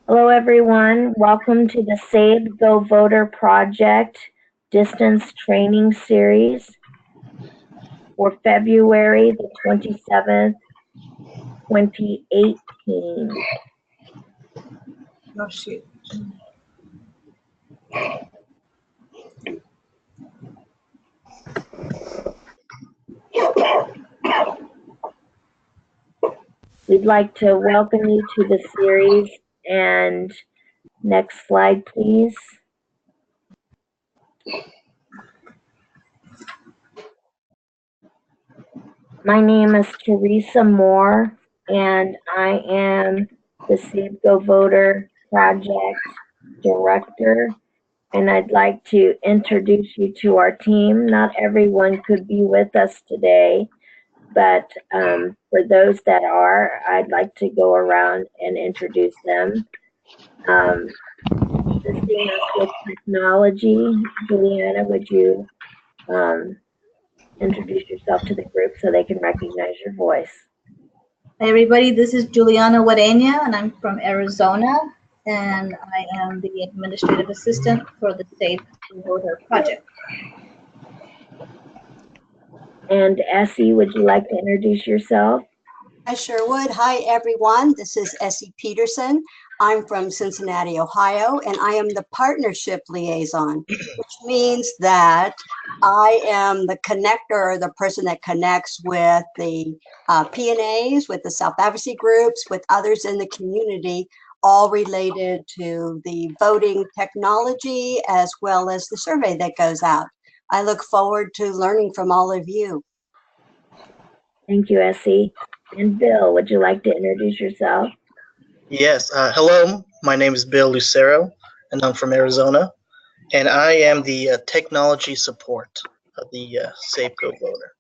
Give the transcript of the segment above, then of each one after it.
Hello, everyone. Welcome to the SABE GoVoter project distance training series for February the 27th, 2018. Oh, shoot. We'd like to welcome you to the series, and next slide, please. My name is Teresa Moore, and I am the SABE GoVoter project director, and I'd like to introduce you to our team. Not everyone could be with us today, but for those that are, I'd like to go around and introduce them. Assisting us with technology, Juliana, would you introduce yourself to the group so they can recognize your voice? Hi, everybody. This is Juliana Guareña, and I'm from Arizona, and I am the administrative assistant for the SABE GoVoter project. And Essie, would you like to introduce yourself? I sure would. Hi, everyone. This is Essie Peterson. I'm from Cincinnati, Ohio, and I am the partnership liaison, which means that I am the connector, the person that connects with the P&As, with the self-advocacy groups, with others in the community, all related to the voting technology as well as the survey that goes out. I look forward to learning from all of you. Thank you, Essie. And Bill, would you like to introduce yourself? Yes. Hello, my name is Bill Lucero, and I'm from Arizona, and I am the technology support of the SABE GoVoter.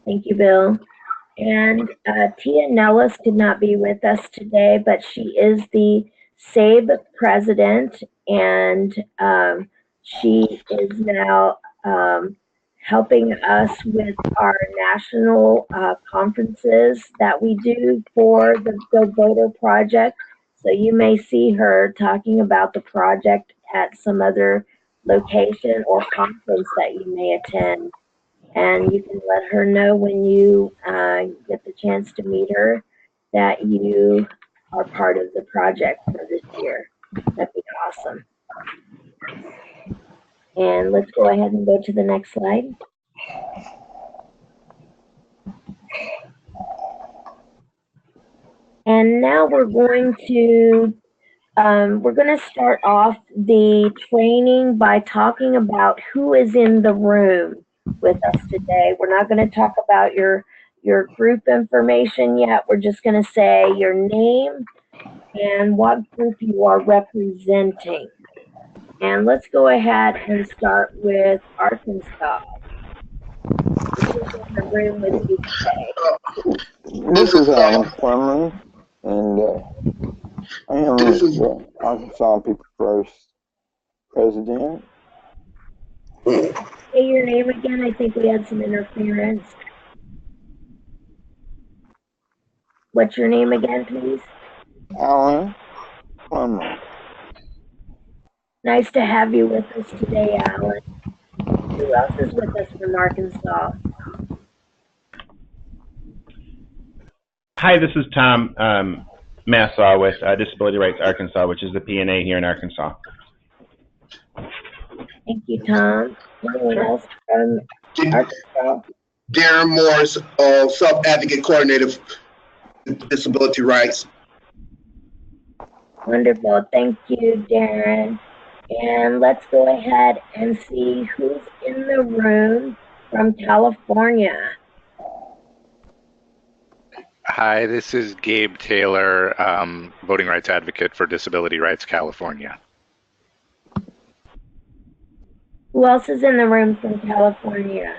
Thank you, Bill. And Tia Nellis could not be with us today, but she is the SABE president, and she is now helping us with our national conferences that we do for the GoVoter project. So you may see her talking about the project at some other location or conference that you may attend. And you can let her know when you get the chance to meet her that you are part of the project for this year. That'd be awesome. And let's go ahead and go to the next slide. And now we're going to start off the training by talking about who is in the room with us today. We're not going to talk about your group information yet. We're just going to say your name and what group you are representing. And let's go ahead and start with Arkansas. Who's in the room with you today? This is Alan Plummer, and I am the Arkansas People First president. Say your name again. I think we had some interference. What's your name again, please? Alan Plummer. Nice to have you with us today, Alan. Who else is with us from Arkansas? Hi, this is Tom Massaw with Disability Rights Arkansas, which is the P&A here in Arkansas. Thank you, Tom. Anyone else from Arkansas? Darren Morris, Self-Advocate Coordinator for Disability Rights. Wonderful. Thank you, Darren. And let's go ahead and see who's in the room from California. Hi, this is Gabe Taylor, Voting Rights Advocate for Disability Rights California. Who else is in the room from California?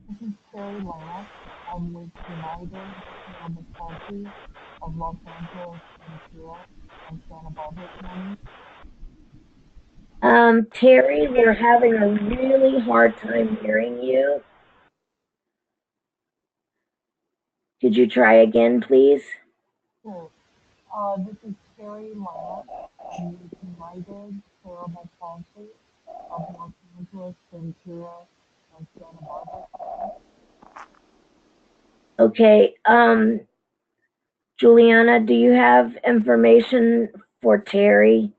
This is Terry Lance. I'm with United Economic Party of Los Angeles, Ventura, and Santa Barbara County. Terry, we're having a really hard time hearing you. Could you try again, please? Sure. This is Terry Lott and United Cerebral Palsy of Los Angeles, Ventura, and Santa Barbara County. Okay, Juliana, do you have information for Terry?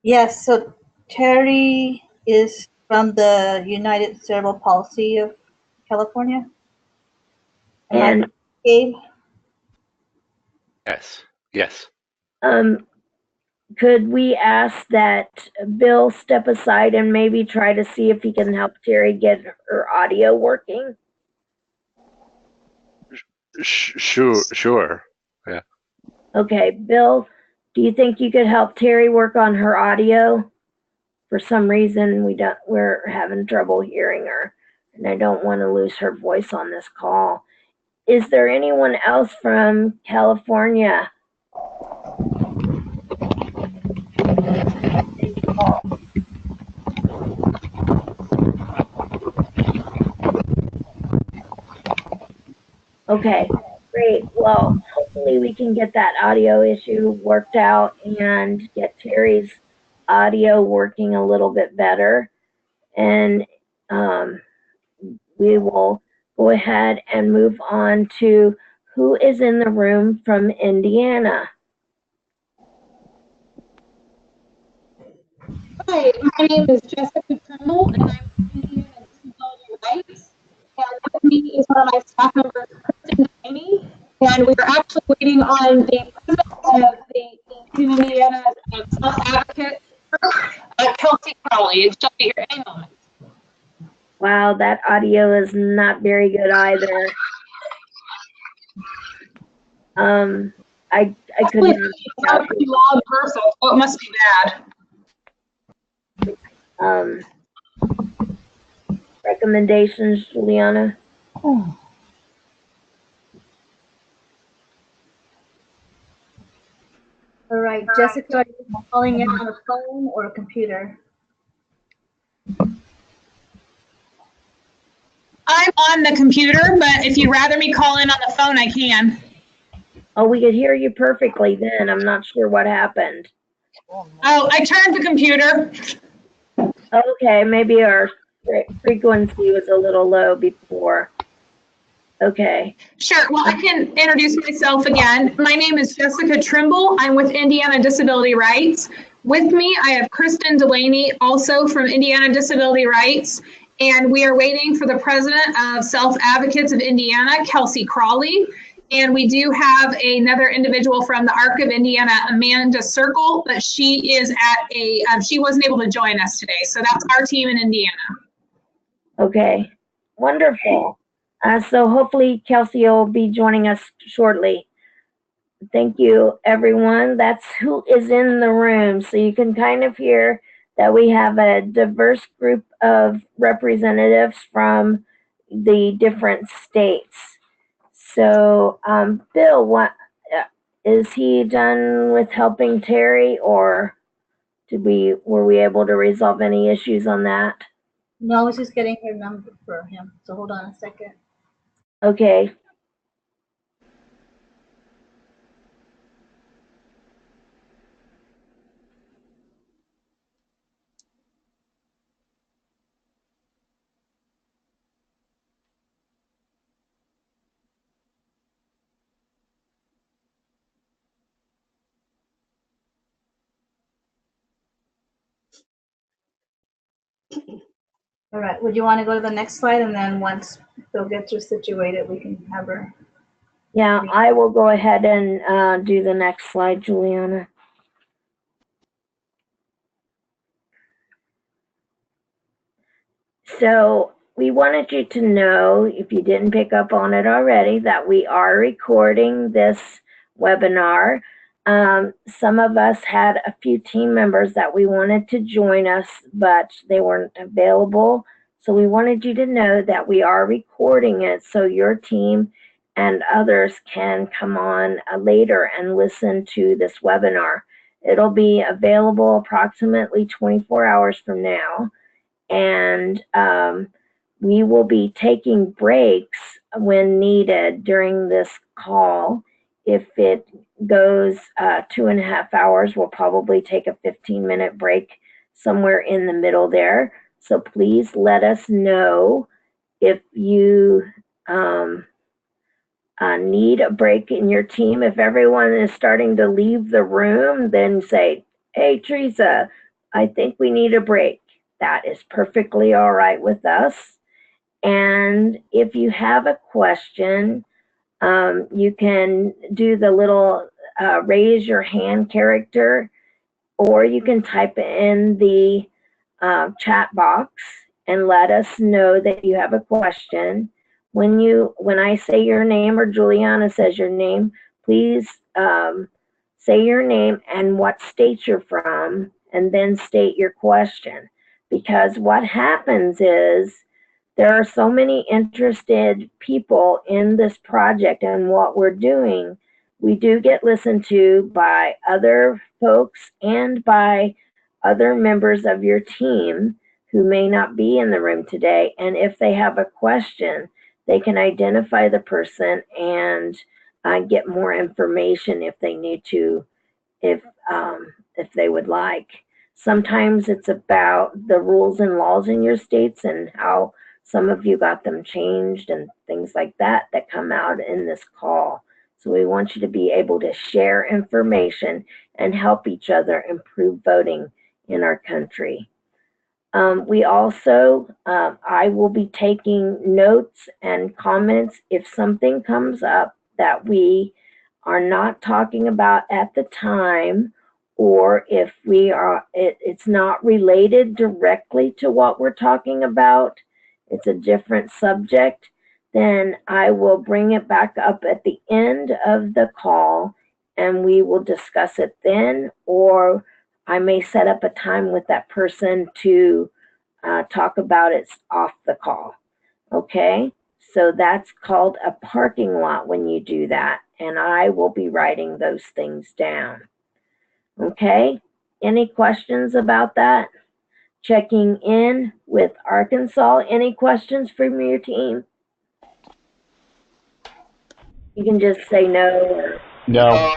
Yes, so Terry is from the United Cerebral Palsy of California. And Gabe? Yes. Yes. could we ask that Bill step aside and maybe try to see if he can help Terry get her audio working? Sure. Yeah. Okay, Bill, do you think you could help Terry work on her audio? For some reason, we're having trouble hearing her, and I don't want to lose her voice on this call. Is there anyone else from California? Okay, great. Well, hopefully we can get that audio issue worked out and get Terry's audio working a little bit better. And we will go ahead and move on to who is in the room from Indiana. Hi, my name is Jessica Trimble, and I'm from Indiana Disability Rights. And with me is one of my staff members, Kristen Delaney, and we are actually waiting on the president of the Indiana Self-Advocate Group, Kelsey Crowley, and she'll be here any moment. Wow, that audio is not very good either. I couldn't. It's not a pretty loud person, so it must be bad. Recommendations, Juliana? All right, Jessica, are you calling in on a phone or a computer? I'm on the computer, but if you'd rather me call in on the phone, I can. Oh, we could hear you perfectly then. I'm not sure what happened. Oh, I turned the computer. Okay, maybe our frequency was a little low before. Okay. Sure. Well, I can introduce myself again. My name is Jessica Trimble. I'm with Indiana Disability Rights. With me, I have Kristen Delaney, also from Indiana Disability Rights. And we are waiting for the president of Self Advocates of Indiana, Kelsey Crowley. And we do have another individual from the ARC of Indiana, Amanda Circle, but she is at she wasn't able to join us today. So that's our team in Indiana. Okay, wonderful. So hopefully Kelsey will be joining us shortly. Thank you, everyone. That's who is in the room. So you can kind of hear that we have a diverse group of representatives from the different states. So, Bill, what is he done with helping Terry, or were we able to resolve any issues on that? No, I was just getting her number for him. So hold on a second. Okay. All right, would you want to go to the next slide, and then once Bill gets her situated, we can have her. Yeah, I will go ahead and do the next slide, Juliana. So we wanted you to know, if you didn't pick up on it already, that we are recording this webinar. Some of us had a few team members that we wanted to join us, but they weren't available. So we wanted you to know that we are recording it so your team and others can come on later and listen to this webinar. It'll be available approximately 24 hours from now. And we will be taking breaks when needed during this call. if it goes 2.5 hours, we'll probably take a 15-minute break somewhere in the middle there. So please let us know if you need a break in your team. If everyone is starting to leave the room, then say, hey, Teresa, I think we need a break. That is perfectly all right with us. And if you have a question, you can do the little raise your hand character, or you can type it in the chat box and let us know that you have a question. When I say your name or Juliana says your name, please say your name and what state you're from, and then state your question. Because what happens is there are so many interested people in this project and what we're doing. We do get listened to by other folks and by other members of your team who may not be in the room today. And if they have a question, they can identify the person and get more information if they need to, if they would like. Sometimes it's about the rules and laws in your states and how some of you got them changed and things like that that come out in this call. So we want you to be able to share information and help each other improve voting in our country. We also, I will be taking notes and comments if something comes up that we are not talking about at the time, or if it's not related directly to what we're talking about, it's a different subject, then I will bring it back up at the end of the call and we will discuss it then, or I may set up a time with that person to talk about it off the call. Okay, so that's called a parking lot when you do that, and I will be writing those things down. Okay, any questions about that? Checking in with Arkansas. Any questions from your team? You can just say no or no.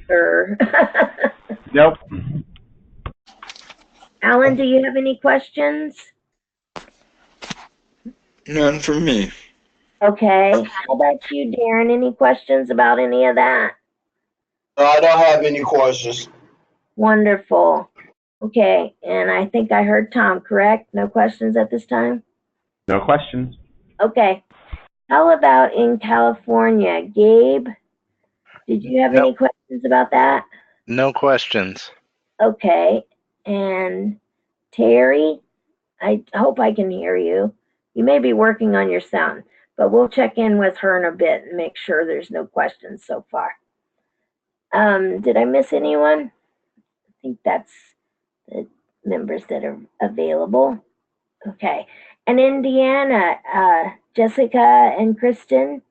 Or Nope. Alan, do you have any questions? None for me. Okay. How about you, Darren? Any questions about any of that? No, I don't have any questions. Wonderful. Okay, and I think I heard Tom, correct? No questions at this time? No questions. Okay. How about in California? Gabe, did you have any questions about that? No questions. Okay. And Terry, I hope I can hear you. You may be working on your sound, but we'll check in with her in a bit and make sure there's no questions so far. Did I miss anyone? I think that's the members that are available. Okay. And Indiana, Jessica and Kristen?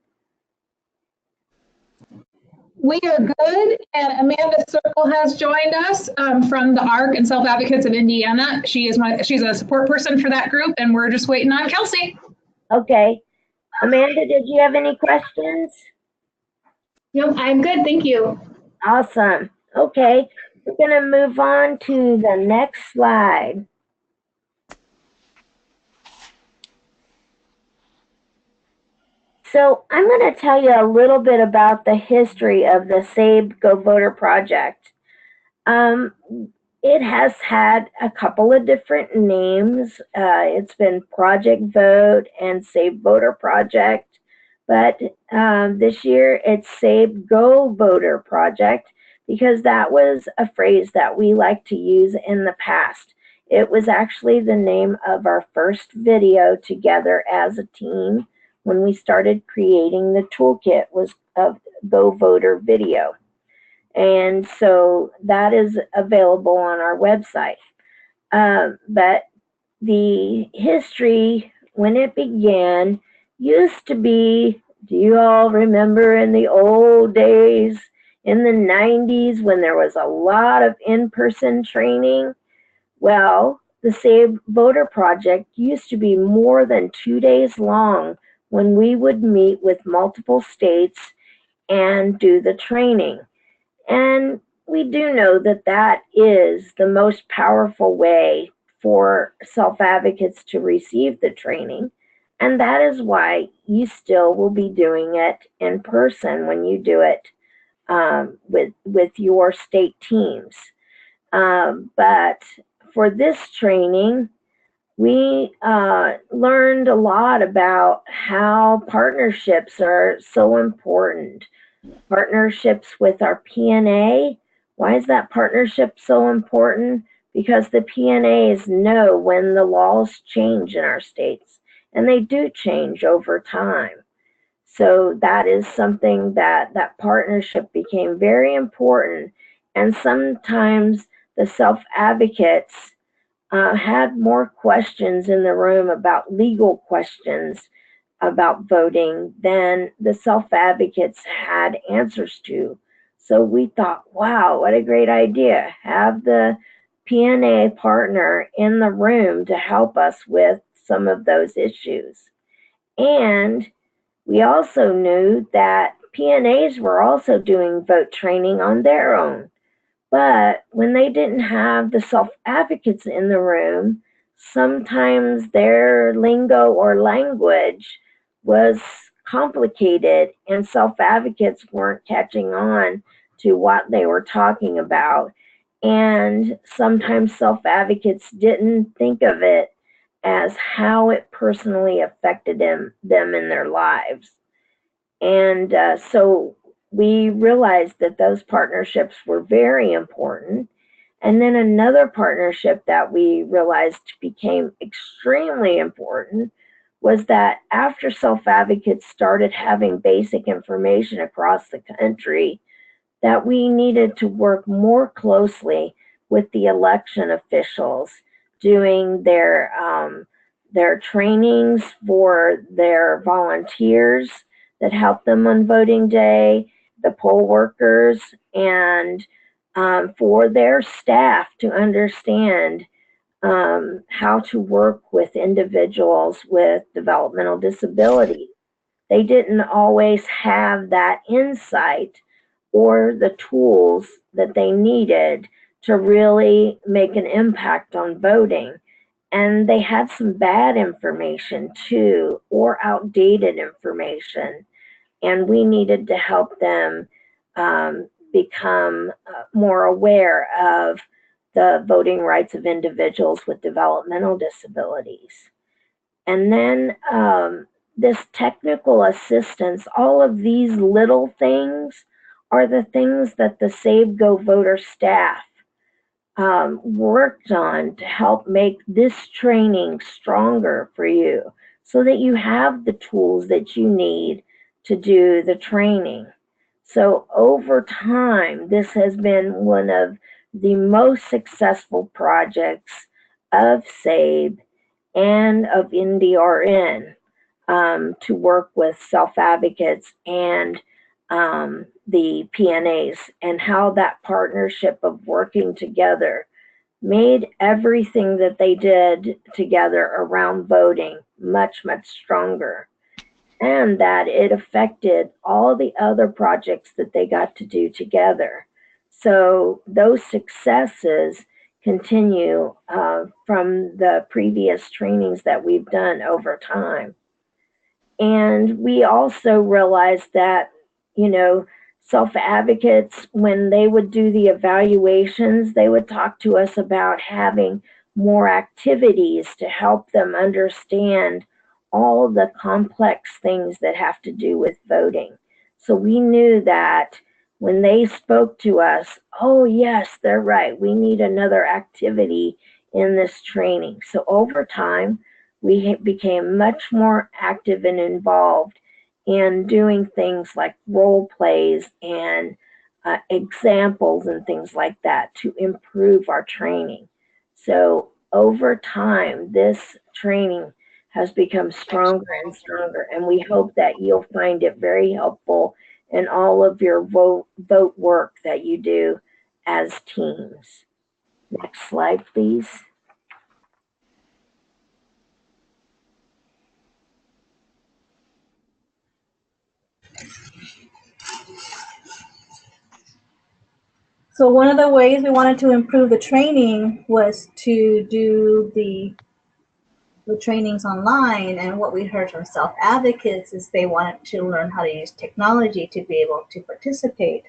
We are good, and Amanda Circle has joined us from the ARC and Self Advocates of Indiana. She's a support person for that group, and we're just waiting on Kelsey. Okay. Amanda, did you have any questions? No, I'm good, thank you. Awesome. Okay, we're going to move on to the next slide. So I'm going to tell you a little bit about the history of the SABE GoVoter project. It has had a couple of different names. It's been Project Vote and SABE Voter Project, but this year it's SABE GoVoter Project because that was a phrase that we like to use in the past. It was actually the name of our first video together as a team when we started creating the toolkit was of GoVoter video. And so that is available on our website. But the history, when it began, used to be, do you all remember in the old days, in the 90s, when there was a lot of in-person training? Well, the SABE Voter Project used to be more than 2 days long when we would meet with multiple states and do the training. And we do know that that is the most powerful way for self-advocates to receive the training. And that is why you still will be doing it in person when you do it with your state teams. But for this training, we learned a lot about how partnerships are so important. Partnerships with our PNA. Why is that partnership so important? Because the PNAs know when the laws change in our states, and they do change over time. So that is something that partnership became very important. And sometimes the self-advocates had more questions in the room about legal questions about voting than the self-advocates had answers to. So we thought, wow, what a great idea. Have the PNA partner in the room to help us with some of those issues. And we also knew that PNAs were also doing vote training on their own. But when they didn't have the self-advocates in the room, sometimes their lingo or language was complicated and self-advocates weren't catching on to what they were talking about. And sometimes self-advocates didn't think of it as how it personally affected them in their lives. And so we realized that those partnerships were very important. And then another partnership that we realized became extremely important was that after self-advocates started having basic information across the country, that we needed to work more closely with the election officials doing their trainings for their volunteers that help them on voting day, the poll workers, and for their staff to understand how to work with individuals with developmental disabilities. They didn't always have that insight or the tools that they needed to really make an impact on voting. And they had some bad information too, or outdated information. And we needed to help them become more aware of the voting rights of individuals with developmental disabilities. And then this technical assistance, all of these little things are the things that the SABE GoVoter staff worked on to help make this training stronger for you so that you have the tools that you need to do the training. So over time, this has been one of the most successful projects of SABE and of NDRN to work with self-advocates and the PNAs, and how that partnership of working together made everything that they did together around voting much, much stronger, and that it affected all the other projects that they got to do together. So those successes continue from the previous trainings that we've done over time. And we also realized that, you know, self-advocates, when they would do the evaluations, they would talk to us about having more activities to help them understand all of the complex things that have to do with voting. So we knew that when they spoke to us, oh yes, they're right, we need another activity in this training. So over time, we became much more active and involved in doing things like role plays and examples and things like that to improve our training. So over time, this training has become stronger and stronger, and we hope that you'll find it very helpful in all of your vote work that you do as teams. Next slide, please. So one of the ways we wanted to improve the training was to do the trainings online, and what we heard from self-advocates is they wanted to learn how to use technology to be able to participate.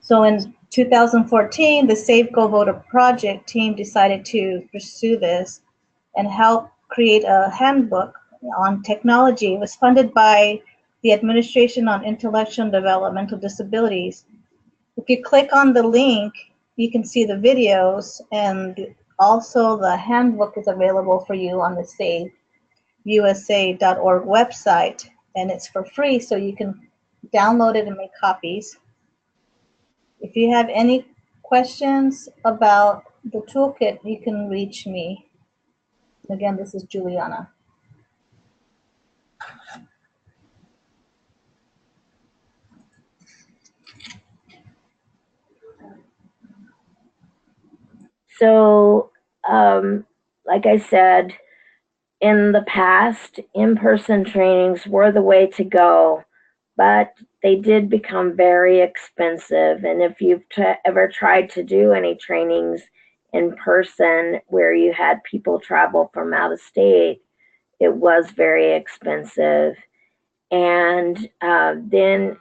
So in 2014, the SABE GoVoter project team decided to pursue this and help create a handbook on technology. It was funded by the Administration on Intellectual and Developmental Disabilities. If you click on the link, you can see the videos, and also the handbook is available for you on the sabeusa.org website, and it's for free, so you can download it and make copies. If you have any questions about the toolkit, you can reach me. Again, this is Juliana. So, like I said, in the past, in-person trainings were the way to go, but they did become very expensive. And if you've ever tried to do any trainings in person where you had people travel from out of state, it was very expensive. And then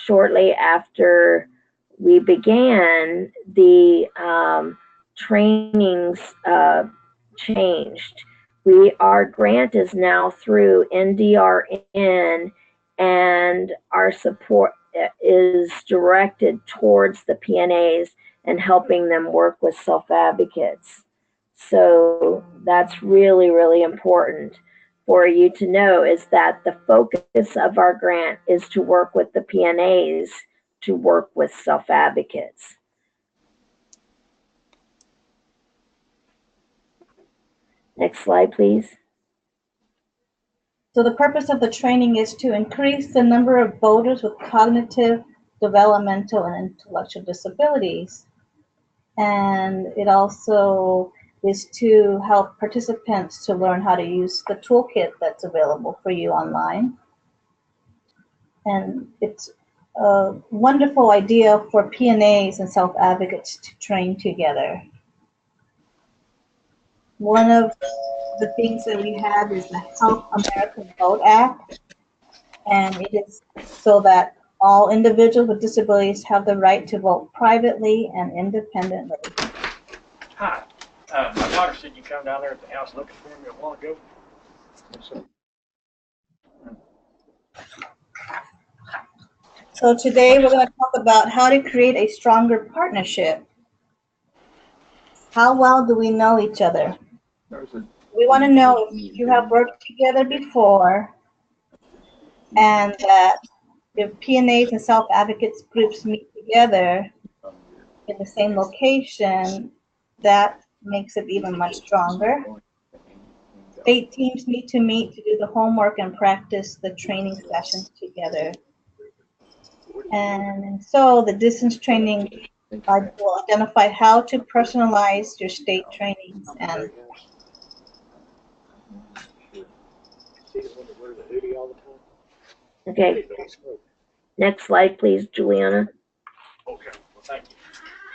shortly after we began, the trainings changed. Our grant is now through NDRN, and our support is directed towards the PNAs and helping them work with self-advocates. So that's really, really important for you to know, is that the focus of our grant is to work with the PNAs to work with self-advocates. Next slide, please. So the purpose of the training is to increase the number of voters with cognitive, developmental, and intellectual disabilities. And it also is to help participants to learn how to use the toolkit that's available for you online. And it's a wonderful idea for PNAs and self-advocates to train together. One of the things that we have is the Help America Vote Act, and it is so that all individuals with disabilities have the right to vote privately and independently. Hi, my daughter said you come down there at the house looking for me a while ago. So today we're going to talk about how to create a stronger partnership. How well do we know each other? We want to know if you have worked together before, and that if PNAs and self-advocates groups meet together in the same location, that makes it even much stronger. State teams need to meet to do the homework and practice the training sessions together. And so the distance training will identify how to personalize your state trainings. And Okay. Next slide, please, Juliana. Okay, well, thank you.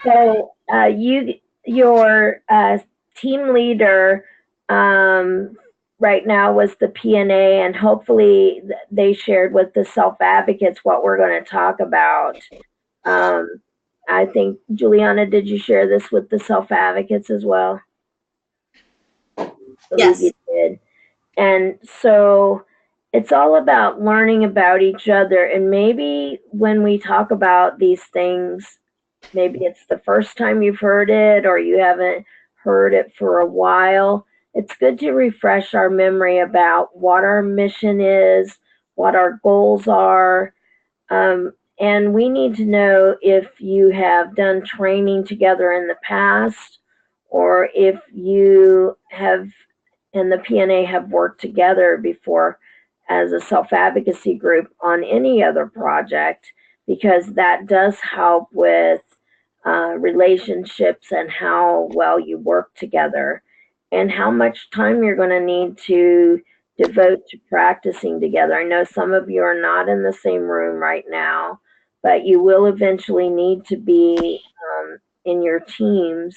So your team leader right now was the PNA, and hopefully they shared with the self-advocates what we're going to talk about. I think, Juliana, did you share this with the self-advocates as well? Yes. You did. And so it's all about learning about each other. And maybe when we talk about these things, maybe it's the first time you've heard it or you haven't heard it for a while. It's good to refresh our memory about what our mission is, what our goals are. And we need to know if you have done training together in the past, or if you have and the PNA have worked together before as a self-advocacy group on any other project, because that does help with relationships and how well you work together and how much time you're going to need to devote to practicing together. I know some of you are not in the same room right now, but you will eventually need to be in your teams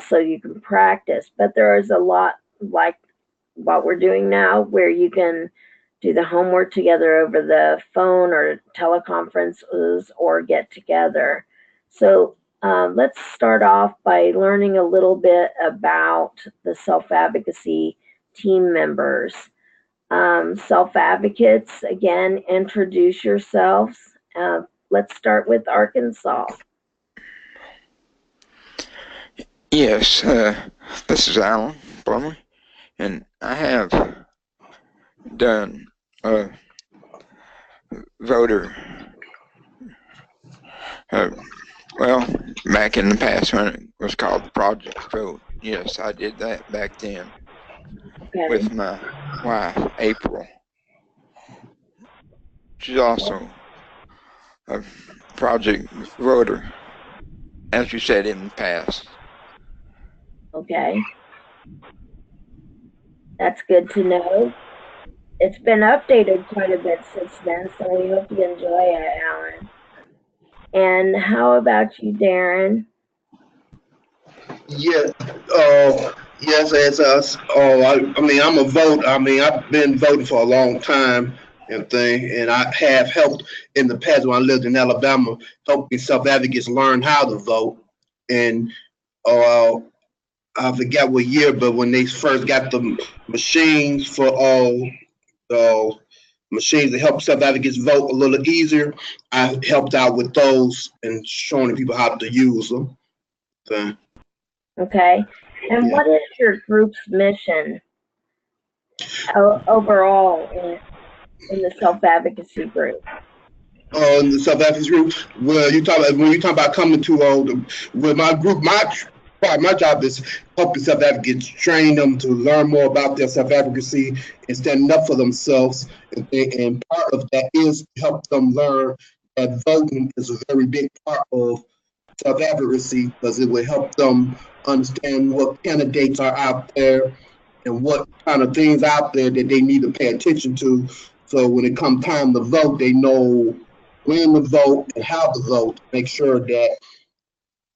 so you can practice. But there is a lot like what we're doing now where you can do the homework together over the phone or teleconferences or get together. So let's start off by learning a little bit about the self-advocacy team members. Self-advocates, again, introduce yourselves. Let's start with Arkansas. Yes, this is Alan Plummer, and I have done voter, well, back in the past when it was called Project Vote. Yes, I did that back then with my wife, April. She's also a Project Voter, as you said in the past. Okay. That's good to know. It's been updated quite a bit since then, so we hope you enjoy it, Alan. And how about you, Darren? Yeah. Yes, as us. I mean, I'm a vote. I mean, I've been voting for a long time and thing, and I have helped in the past when I lived in Alabama, helping self-advocates learn how to vote. And I forgot what year, but when they first got the machines for all the machines to help self-advocates vote a little easier, I helped out with those and showing people how to use them. So, okay. And what is your group's mission overall in the self-advocacy group? In the self-advocacy group, well, when you talk about coming to with my group, my job is helping self-advocates, train them to learn more about their self-advocacy and standing up for themselves. And part of that is to help them learn that voting is a very big part of self-advocacy because it will help them understand what candidates are out there and what kind of things out there that they need to pay attention to. So when it comes time to vote, they know when to vote and how to vote. Make sure that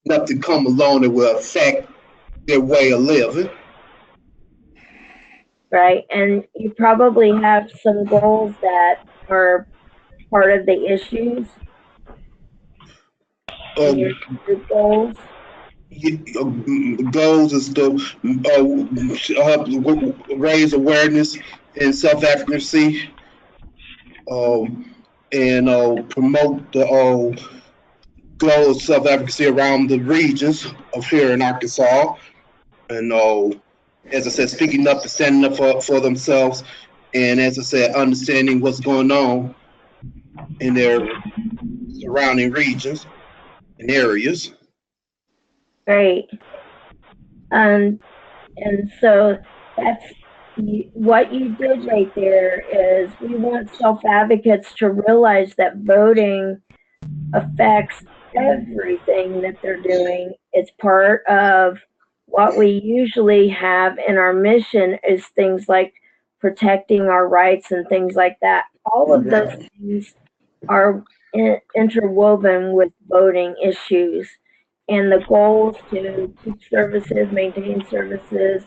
nothing come along that will affect their way of living. Right, and you probably have some goals that are part of the issues. Group goals. Goals is to raise awareness in self-advocacy, and promote the goal of self-advocacy around the regions of here in Arkansas, and as I said, speaking up and standing up for themselves, and as I said, understanding what's going on in their surrounding regions and areas. Great. And so that's what you did right there is we want self-advocates to realize that voting affects everything that they're doing. It's part of what we usually have in our mission is things like protecting our rights and things like that. All of those things are interwoven with voting issues. And the goals to keep services, maintain services,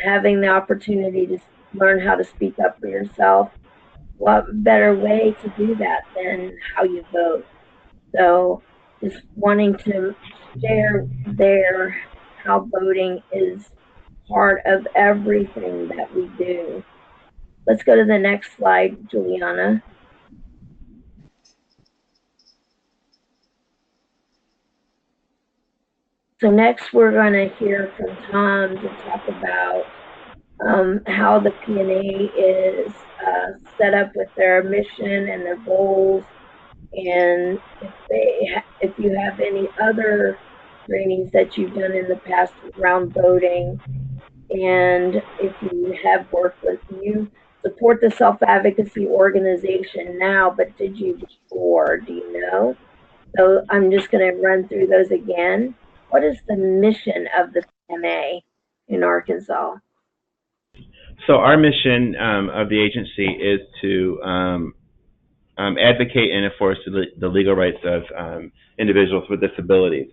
having the opportunity to learn how to speak up for yourself. What better way to do that than how you vote? So just wanting to share there how voting is part of everything that we do. Let's go to the next slide, Juliana. So next we're going to hear from Tom to talk about how the P&A is set up with their mission and their goals, and if you have any other trainings that you've done in the past around voting, and if you have worked with, you support the self-advocacy organization now, but did you before? Do you know? So I'm just going to run through those again. What is the mission of the PMA in Arkansas? So our mission of the agency is to advocate and enforce the legal rights of individuals with disabilities.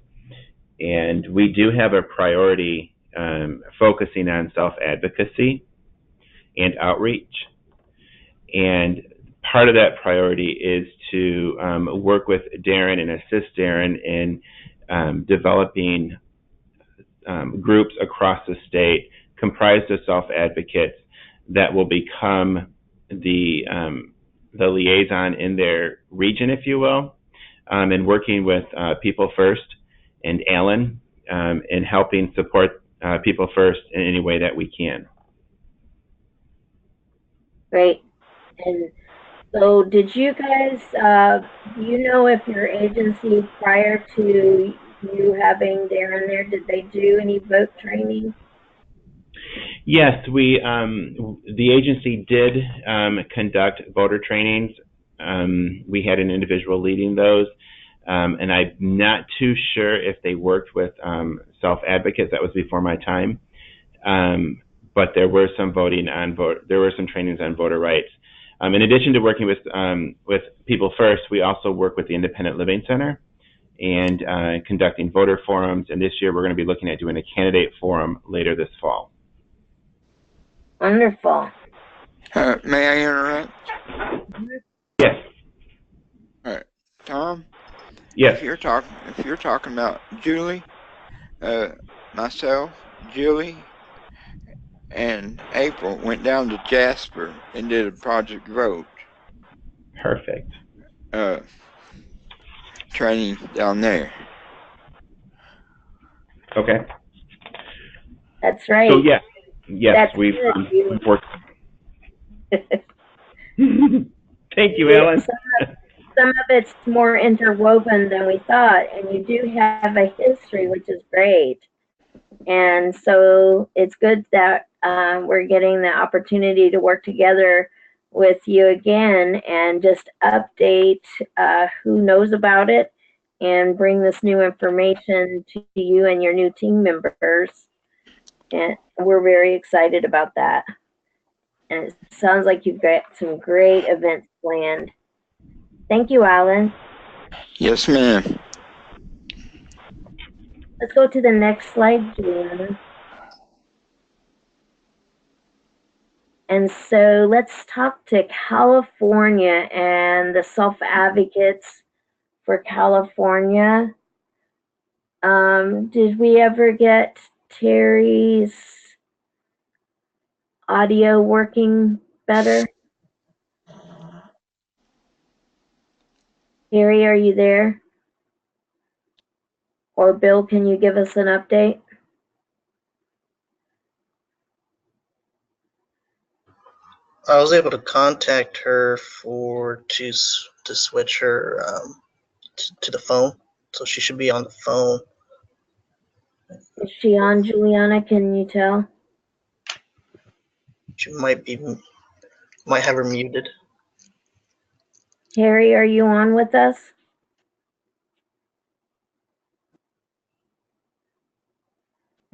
And we do have a priority focusing on self-advocacy and outreach. And part of that priority is to work with Darren and assist Darren in developing groups across the state comprised of self-advocates that will become the liaison in their region, if you will, and working with People First and Alan in helping support People First in any way that we can. Great. And so did you guys, do you know if your agency, prior to you having Darren there, did they do any vote training? Yes, the agency did conduct voter trainings. We had an individual leading those, and I'm not too sure if they worked with self-advocates. That was before my time, but there were some there were some trainings on voter rights. In addition to working with People First, we also work with the Independent Living Center and conducting voter forums. And this year, we're going to be looking at doing a candidate forum later this fall. Wonderful. May I interrupt? Yes. All right, Tom. Yes. If you're talking about Julie, myself, Julie, and April went down to Jasper and did a Project Vote. Perfect. Training down there. Okay. That's right. So yes, we've worked. Thank you, Alan. Some of it's more interwoven than we thought, and you do have a history, which is great. And so it's good that we're getting the opportunity to work together with you again and just update who knows about it and bring this new information to you and your new team members. And we're very excited about that. And it sounds like you've got some great events planned. Thank you, Alan. Yes, ma'am. Let's go to the next slide, Juliana. And so let's talk to California and the self-advocates for California. Did we ever get Terry's audio working better? Terry, are you there? Or Bill, can you give us an update? I was able to contact her to switch her to the phone, so she should be on the phone. Is she on, Juliana? Can you tell? She might have her muted. Terry, are you on with us?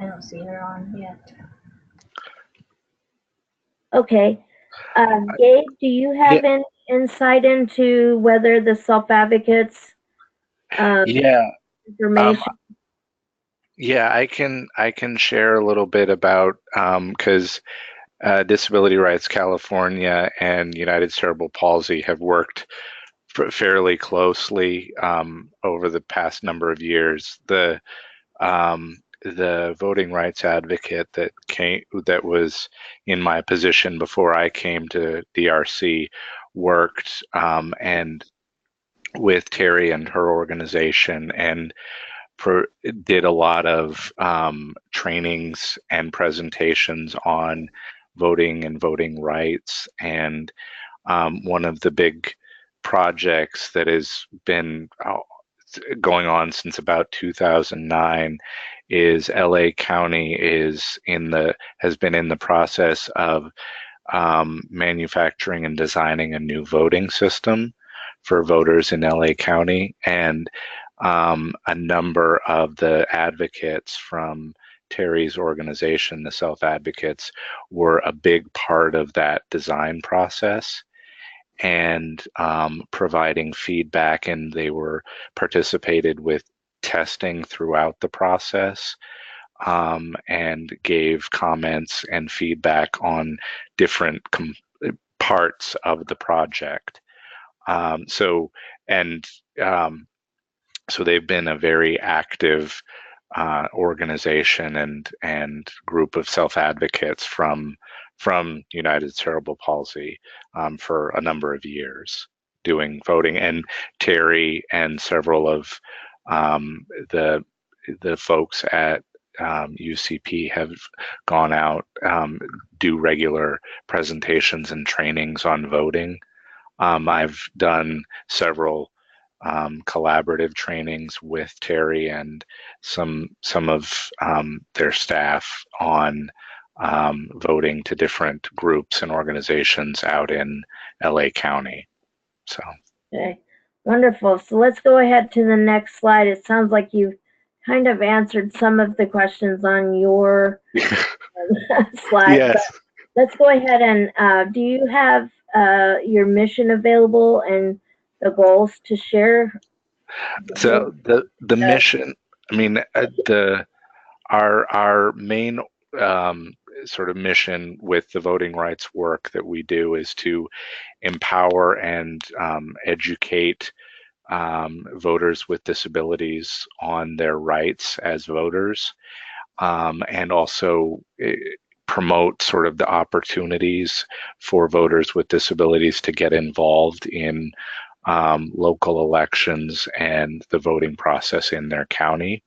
I don't see her on yet. Okay. Gabe, do you have any insight into whether the self-advocates information? Yeah, I can share a little bit about because Disability Rights California and United Cerebral Palsy have worked fairly closely over the past number of years. The voting rights advocate that was in my position before I came to DRC worked and with Terry and her organization and did a lot of trainings and presentations on voting and voting rights. And one of the big projects that has been going on since about 2009 is LA County has been in the process of manufacturing and designing a new voting system for voters in LA County. And a number of the advocates from Terry's organization, the self-advocates, were a big part of that design process and providing feedback, and they were participated with testing throughout the process, and gave comments and feedback on different parts of the project. So they've been a very active organization and group of self-advocates from United Cerebral Palsy for a number of years doing voting. And Terry and several of the folks at UCP have gone out, do regular presentations and trainings on voting. I've done several collaborative trainings with Terry and some of their staff on voting to different groups and organizations out in LA County. So. Okay, wonderful. So let's go ahead to the next slide. It sounds like you've kind of answered some of the questions on your slide. Yes. But let's go ahead and do you have your mission available and the goals to share? So the mission, I mean, our main sort of mission with the voting rights work that we do is to empower and educate voters with disabilities on their rights as voters, and also promote sort of the opportunities for voters with disabilities to get involved in local elections and the voting process in their county,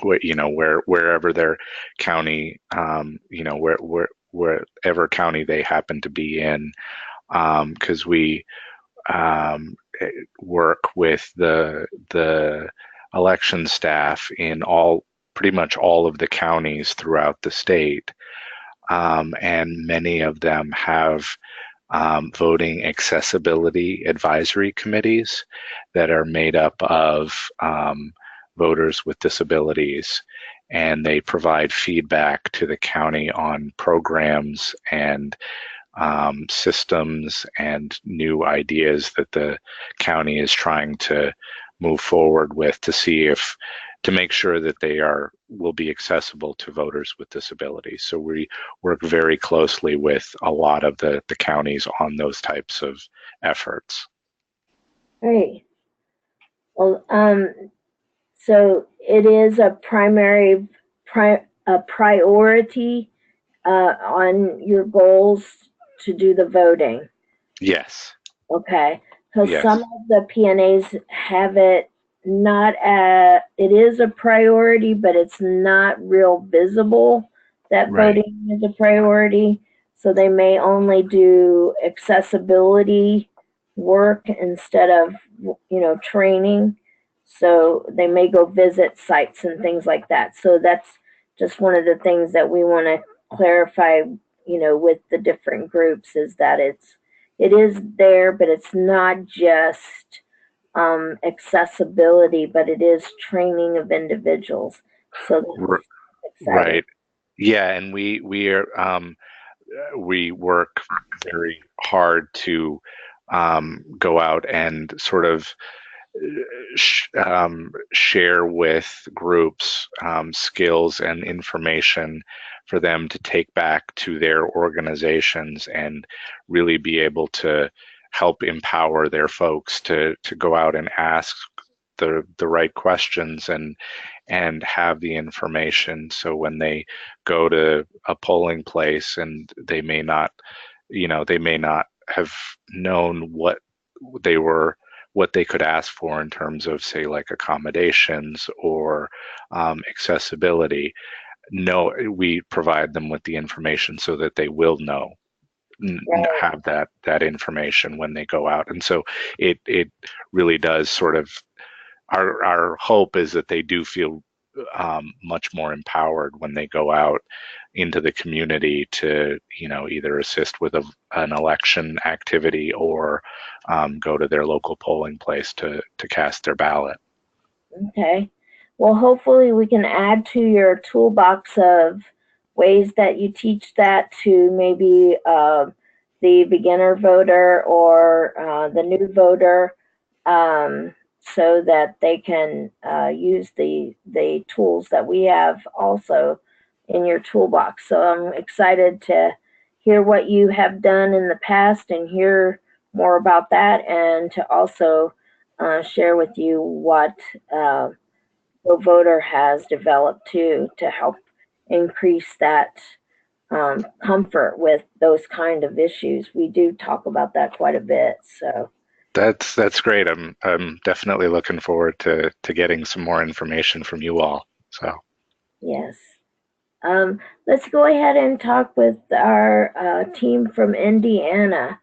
wherever their county, wherever county they happen to be in, because we work with the election staff in pretty much all of the counties throughout the state, and many of them have voting accessibility advisory committees that are made up of voters with disabilities, and they provide feedback to the county on programs and systems and new ideas that the county is trying to move forward with to make sure that they will be accessible to voters with disabilities. So we work very closely with a lot of the counties on those types of efforts. Great. Well, so it is a priority on your goals to do the voting. Yes. Okay. Because yes. some of the PNAs have it it is a priority, but it's not real visible that Right. voting is a priority. So they may only do accessibility work instead of, training. So they may go visit sites and things like that. So that's just one of the things that we want to clarify, with the different groups, is that it is there, but it's not just accessibility, but it is training of individuals. So that's exciting. Right. Yeah, and we work very hard to go out and sort of share with groups skills and information for them to take back to their organizations and really be able to help empower their folks to go out and ask the right questions and have the information. So when they go to a polling place and they may not have known what they could ask for in terms of, say, like accommodations or accessibility, we provide them with the information so that they will know. Have that information when they go out. And so it really does sort of, our hope is that they do feel much more empowered when they go out into the community to either assist with an election activity or go to their local polling place to cast their ballot. Okay. Well, hopefully we can add to your toolbox of ways that you teach that to maybe the beginner voter or the new voter, so that they can use the tools that we have also in your toolbox. So I'm excited to hear what you have done in the past and hear more about that, and to also share with you what GoVoter has developed too, to help increase that comfort with those kind of issues. We do talk about that quite a bit. So That's great. I'm definitely looking forward to getting some more information from you all. So yes. Let's go ahead and talk with our team from Indiana.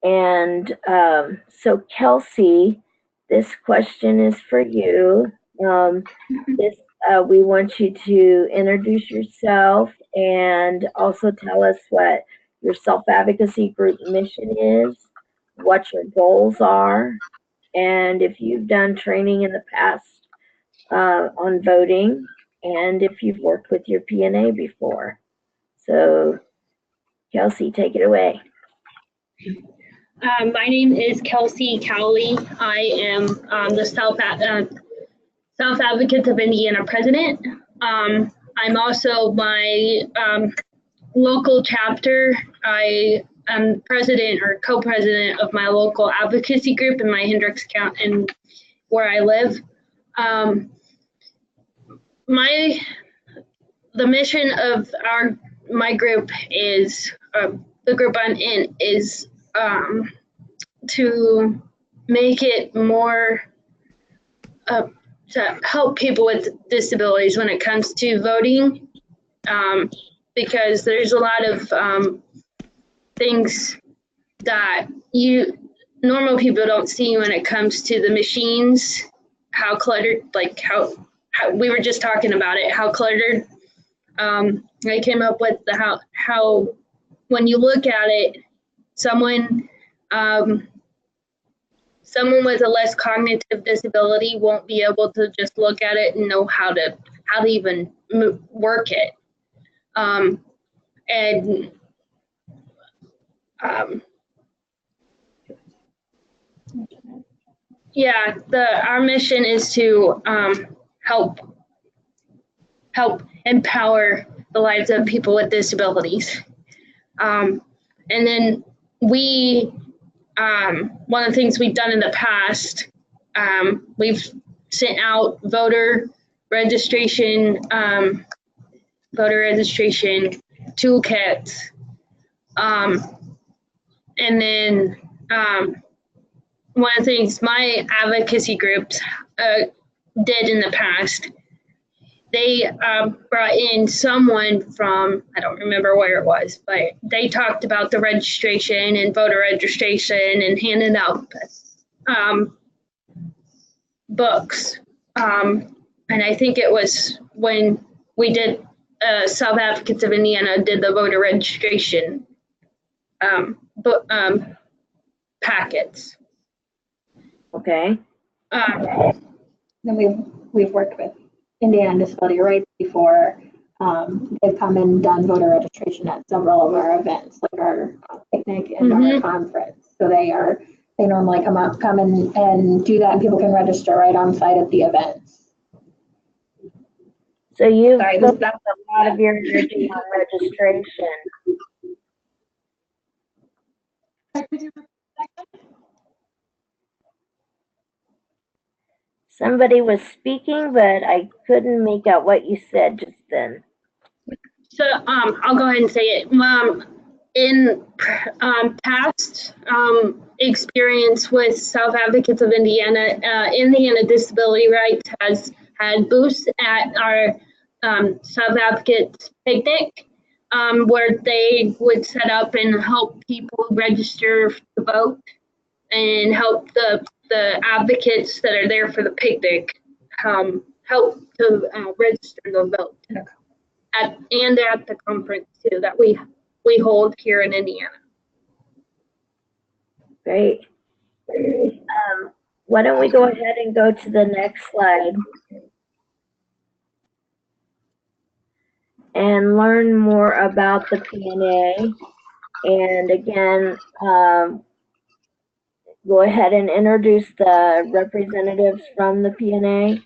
And so Kelsey, this question is for you. We want you to introduce yourself and also tell us what your self-advocacy group mission is, what your goals are, and if you've done training in the past on voting, and if you've worked with your PNA before. So Kelsey, take it away. My name is Kelsey Cowley. I am the Self-Advocates of Indiana president. I'm also my local chapter. I am president or co-president of my local advocacy group in my Hendricks County, and where I live. The mission of my group is the group I'm in is to make it more to help people with disabilities when it comes to voting, because there's a lot of things that normal people don't see when it comes to the machines, how cluttered, like how we were just talking about it, how cluttered. I came up with how when you look at it, someone with a less cognitive disability won't be able to just look at it and know how to even work it. Yeah, our mission is to help empower the lives of people with disabilities. And then one of the things we've done in the past, we've sent out voter registration toolkits. And then one of the things my advocacy groups did in the past, they brought in someone from, I don't remember where it was, but they talked about the registration and voter registration and handed out books. And I think it was when we did Self-Advocates of Indiana did the voter registration packets. Okay. Then we've worked with Indiana Disability Rights before. They've come and done voter registration at several of our events, like our picnic and our conference. So they normally come in and do that, and people can register right on site at the events. So you've focused a lot of your energy on registration. Somebody was speaking, but I couldn't make out what you said just then. So I'll go ahead and say it. In past experience with Self-Advocates of Indiana, Indiana Disability Rights has had booths at our Self-Advocates picnic, where they would set up and help people register to vote and help the advocates that are there for the picnic help to register the vote at the conference too that we hold here in Indiana. Great. Why don't we go ahead and go to the next slide and learn more about the PNA. And again, go ahead and introduce the representatives from the PNA?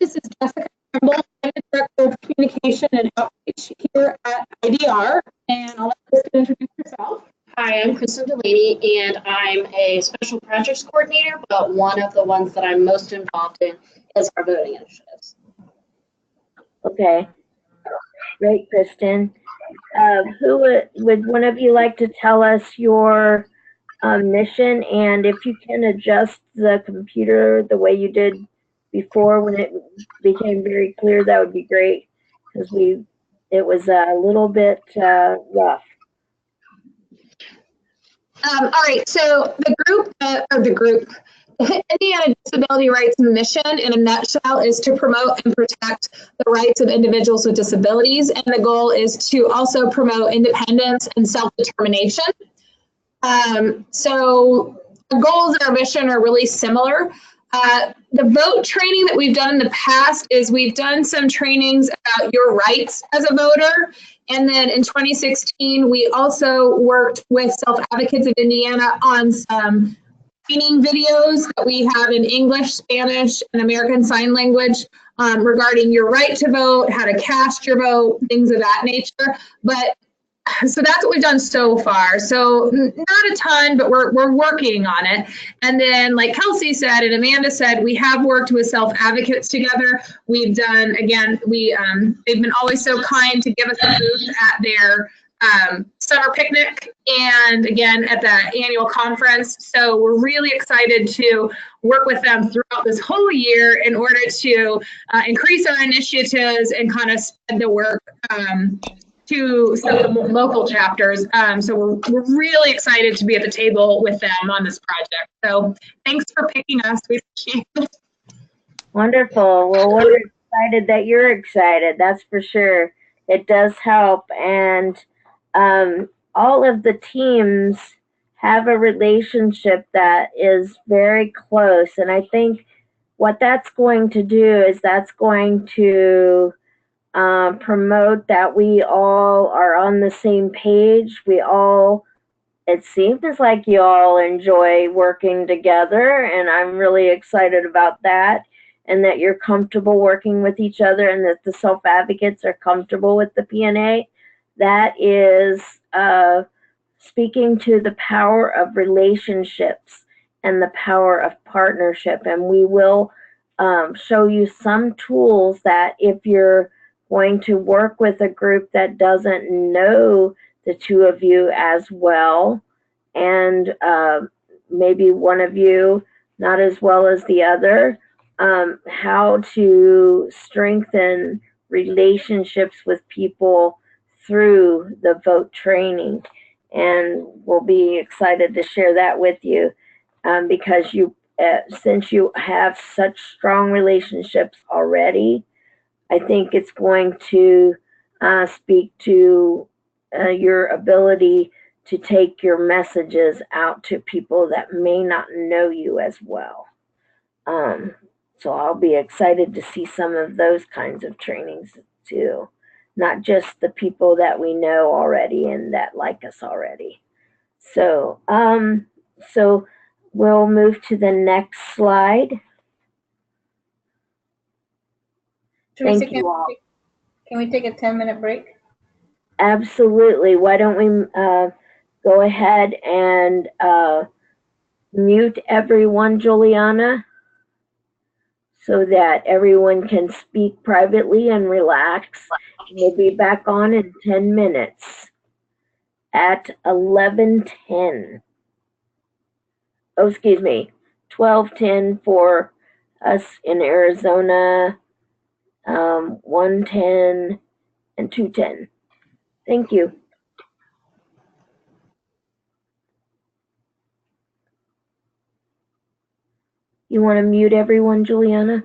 This is Jessica Trimble. I'm the Director of Communication and Outreach here at IDR, and I'll let Kristen introduce herself. Hi, I'm Kristen Delaney, and I'm a special projects coordinator, but one of the ones that I'm most involved in is our voting initiatives. Okay, great, Kristen. Who would one of you like to tell us your mission? And if you can adjust the computer the way you did before when it became very clear, that would be great, because it was a little bit rough. All right, so the group, Indiana Disability Rights Mission, in a nutshell, is to promote and protect the rights of individuals with disabilities, and the goal is to also promote independence and self-determination. So our goals and our mission are really similar. The vote training that we've done in the past is we've done some trainings about your rights as a voter. And then in 2016, we also worked with Self Advocates of Indiana on some training videos that we have in English, Spanish, and American Sign Language regarding your right to vote, how to cast your vote, things of that nature. So that's what we've done so far. So not a ton, but we're working on it. And then, like Kelsey said and Amanda said, we have worked with Self Advocates together. We've done, again, they've been always so kind to give us a booth at their summer picnic and again at the annual conference. So we're really excited to work with them throughout this whole year in order to increase our initiatives and kind of spread the work to some of the local chapters. So we're really excited to be at the table with them on this project. So thanks for picking us. We appreciate it. Wonderful. Well, we're excited that you're excited. That's for sure. It does help. And all of the teams have a relationship that is very close. And I think what that's going to do is that's going to promote that we all are on the same page. It seems like you all enjoy working together, and I'm really excited about that, and that you're comfortable working with each other, and that the self-advocates are comfortable with the PNA. That is speaking to the power of relationships and the power of partnership. And we will show you some tools that if you're going to work with a group that doesn't know the two of you as well, and maybe one of you not as well as the other, how to strengthen relationships with people through the vote training. And we'll be excited to share that with you because since you have such strong relationships already, I think it's going to speak to your ability to take your messages out to people that may not know you as well. So I'll be excited to see some of those kinds of trainings too, not just the people that we know already and that like us already. So, so we'll move to the next slide. Teresa, Thank you all. Can we take a 10-minute break? Absolutely. Why don't we go ahead and mute everyone, Juliana, so that everyone can speak privately and relax. We'll be back on in 10 minutes at 11:10. Oh, excuse me, 12:10 for us in Arizona, 1:10 and 2:10. Thank you. You want to mute everyone, Juliana?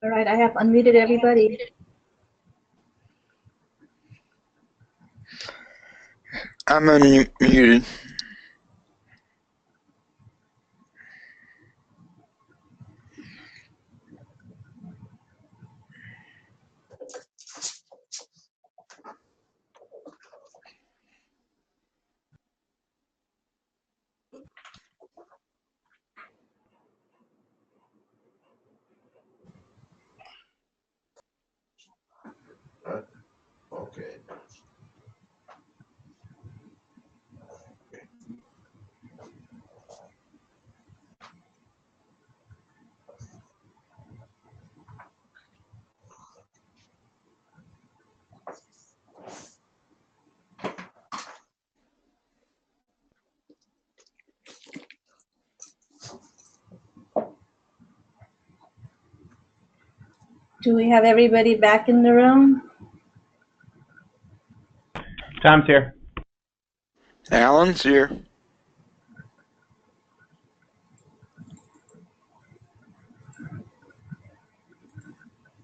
All right, I have unmuted everybody. I'm unmuted. Okay. Do we have everybody back in the room? Tom's here. Alan's here.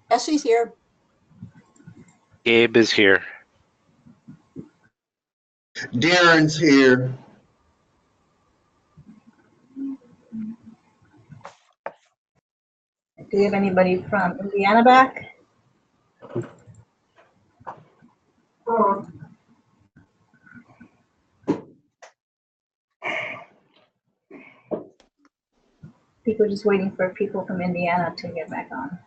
Essie's here. Gabe is here. Darren's here. Do we have anybody from Indiana back? I think we're just waiting for people from Indiana to get back on.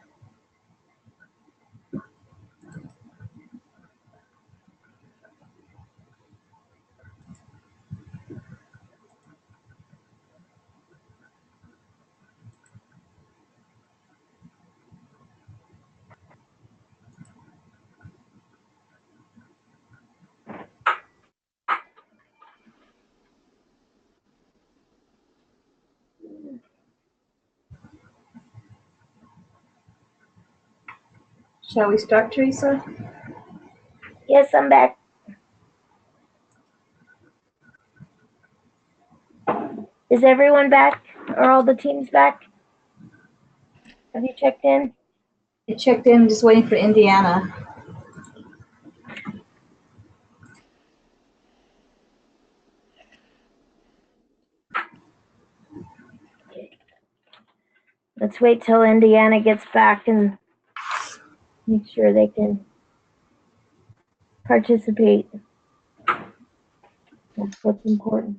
Shall we start, Teresa? Yes, I'm back. Is everyone back? Are all the teams back? Have you checked in? I checked in, just waiting for Indiana. Let's wait till Indiana gets back and make sure they can participate. That's what's important.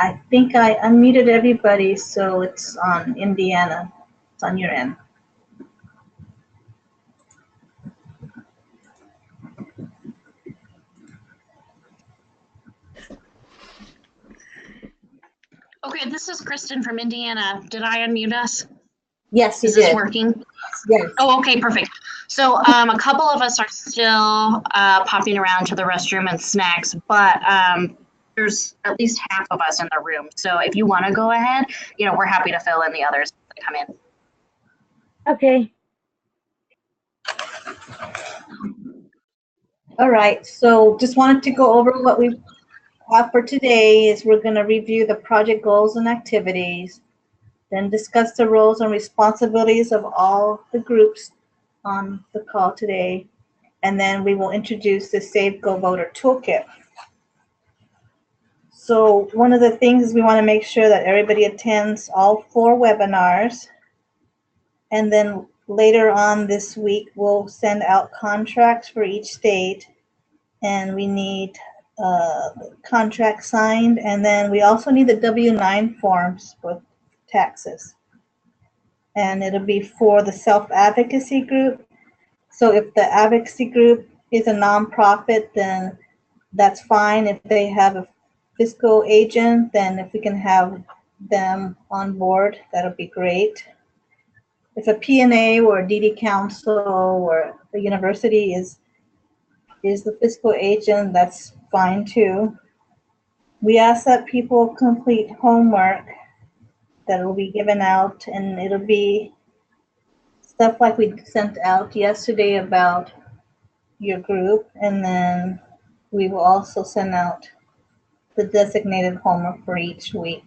I think I unmuted everybody, so it's on Indiana. It's on your end. Okay, this is Kristen from Indiana. Did I unmute us? Yes, you Is this did. working? Yes. Oh, okay, perfect. So a couple of us are still popping around to the restroom and snacks, but there's at least half of us in the room. So if you want to go ahead, we're happy to fill in the others that come in. Okay. All right, so just wanted to go over what we have for today. Is we're going to review the project goals and activities, then discuss the roles and responsibilities of all the groups on the call today, and then we will introduce the SABE GoVoter Toolkit. So one of the things is we want to make sure that everybody attends all 4 webinars, and then later on this week we'll send out contracts for each state, and we need contract signed, and then we also need the W-9 forms for taxes. And it'll be for the self-advocacy group. So if the advocacy group is a nonprofit, then that's fine. If they have a fiscal agent, then if we can have them on board, that'll be great. If a P&A or a DD council or the university is the fiscal agent, that's fine too. We ask that people complete homework that will be given out, and it'll be stuff like we sent out yesterday about your group, and then we will also send out the designated homework for each week.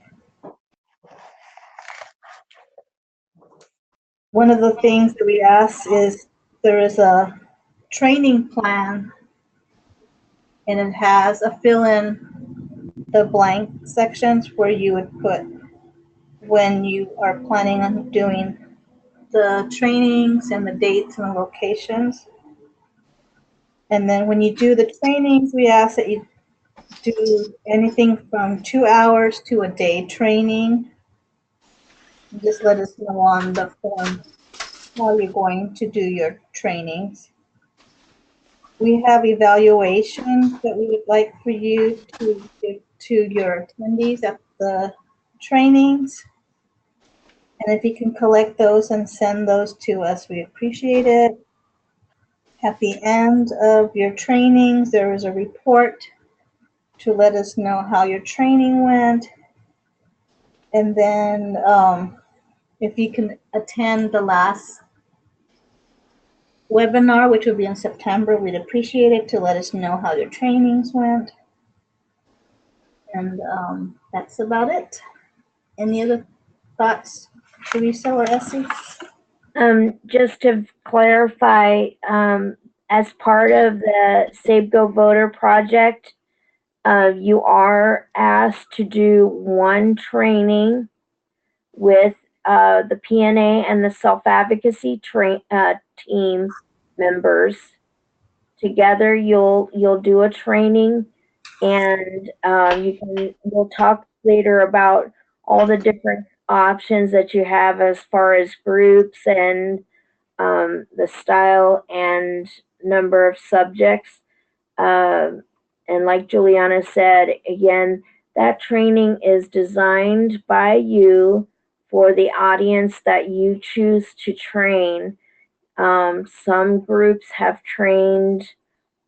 One of the things that we ask is there is a training plan, and it has a fill in the blank sections where you would put when you are planning on doing the trainings and the dates and the locations. And then when you do the trainings, we ask that you do anything from 2 hours to a day training. Just let us know on the form how you're going to do your trainings. We have evaluations that we would like for you to give to your attendees at the trainings. And if you can collect those and send those to us, we appreciate it. At the end of your trainings, there is a report to let us know how your training went. And then if you can attend the last webinar, which will be in September, we'd appreciate it to let us know how your trainings went. And that's about it. Any other thoughts, Teresa or Essie? Just to clarify, as part of the SABE GoVoter project, you are asked to do one training with the PNA and the self-advocacy team members. Together, you'll do a training, and we'll talk later about all the different options that you have as far as groups and the style and number of subjects. And like Juliana said, again, that training is designed by you for the audience that you choose to train. Some groups have trained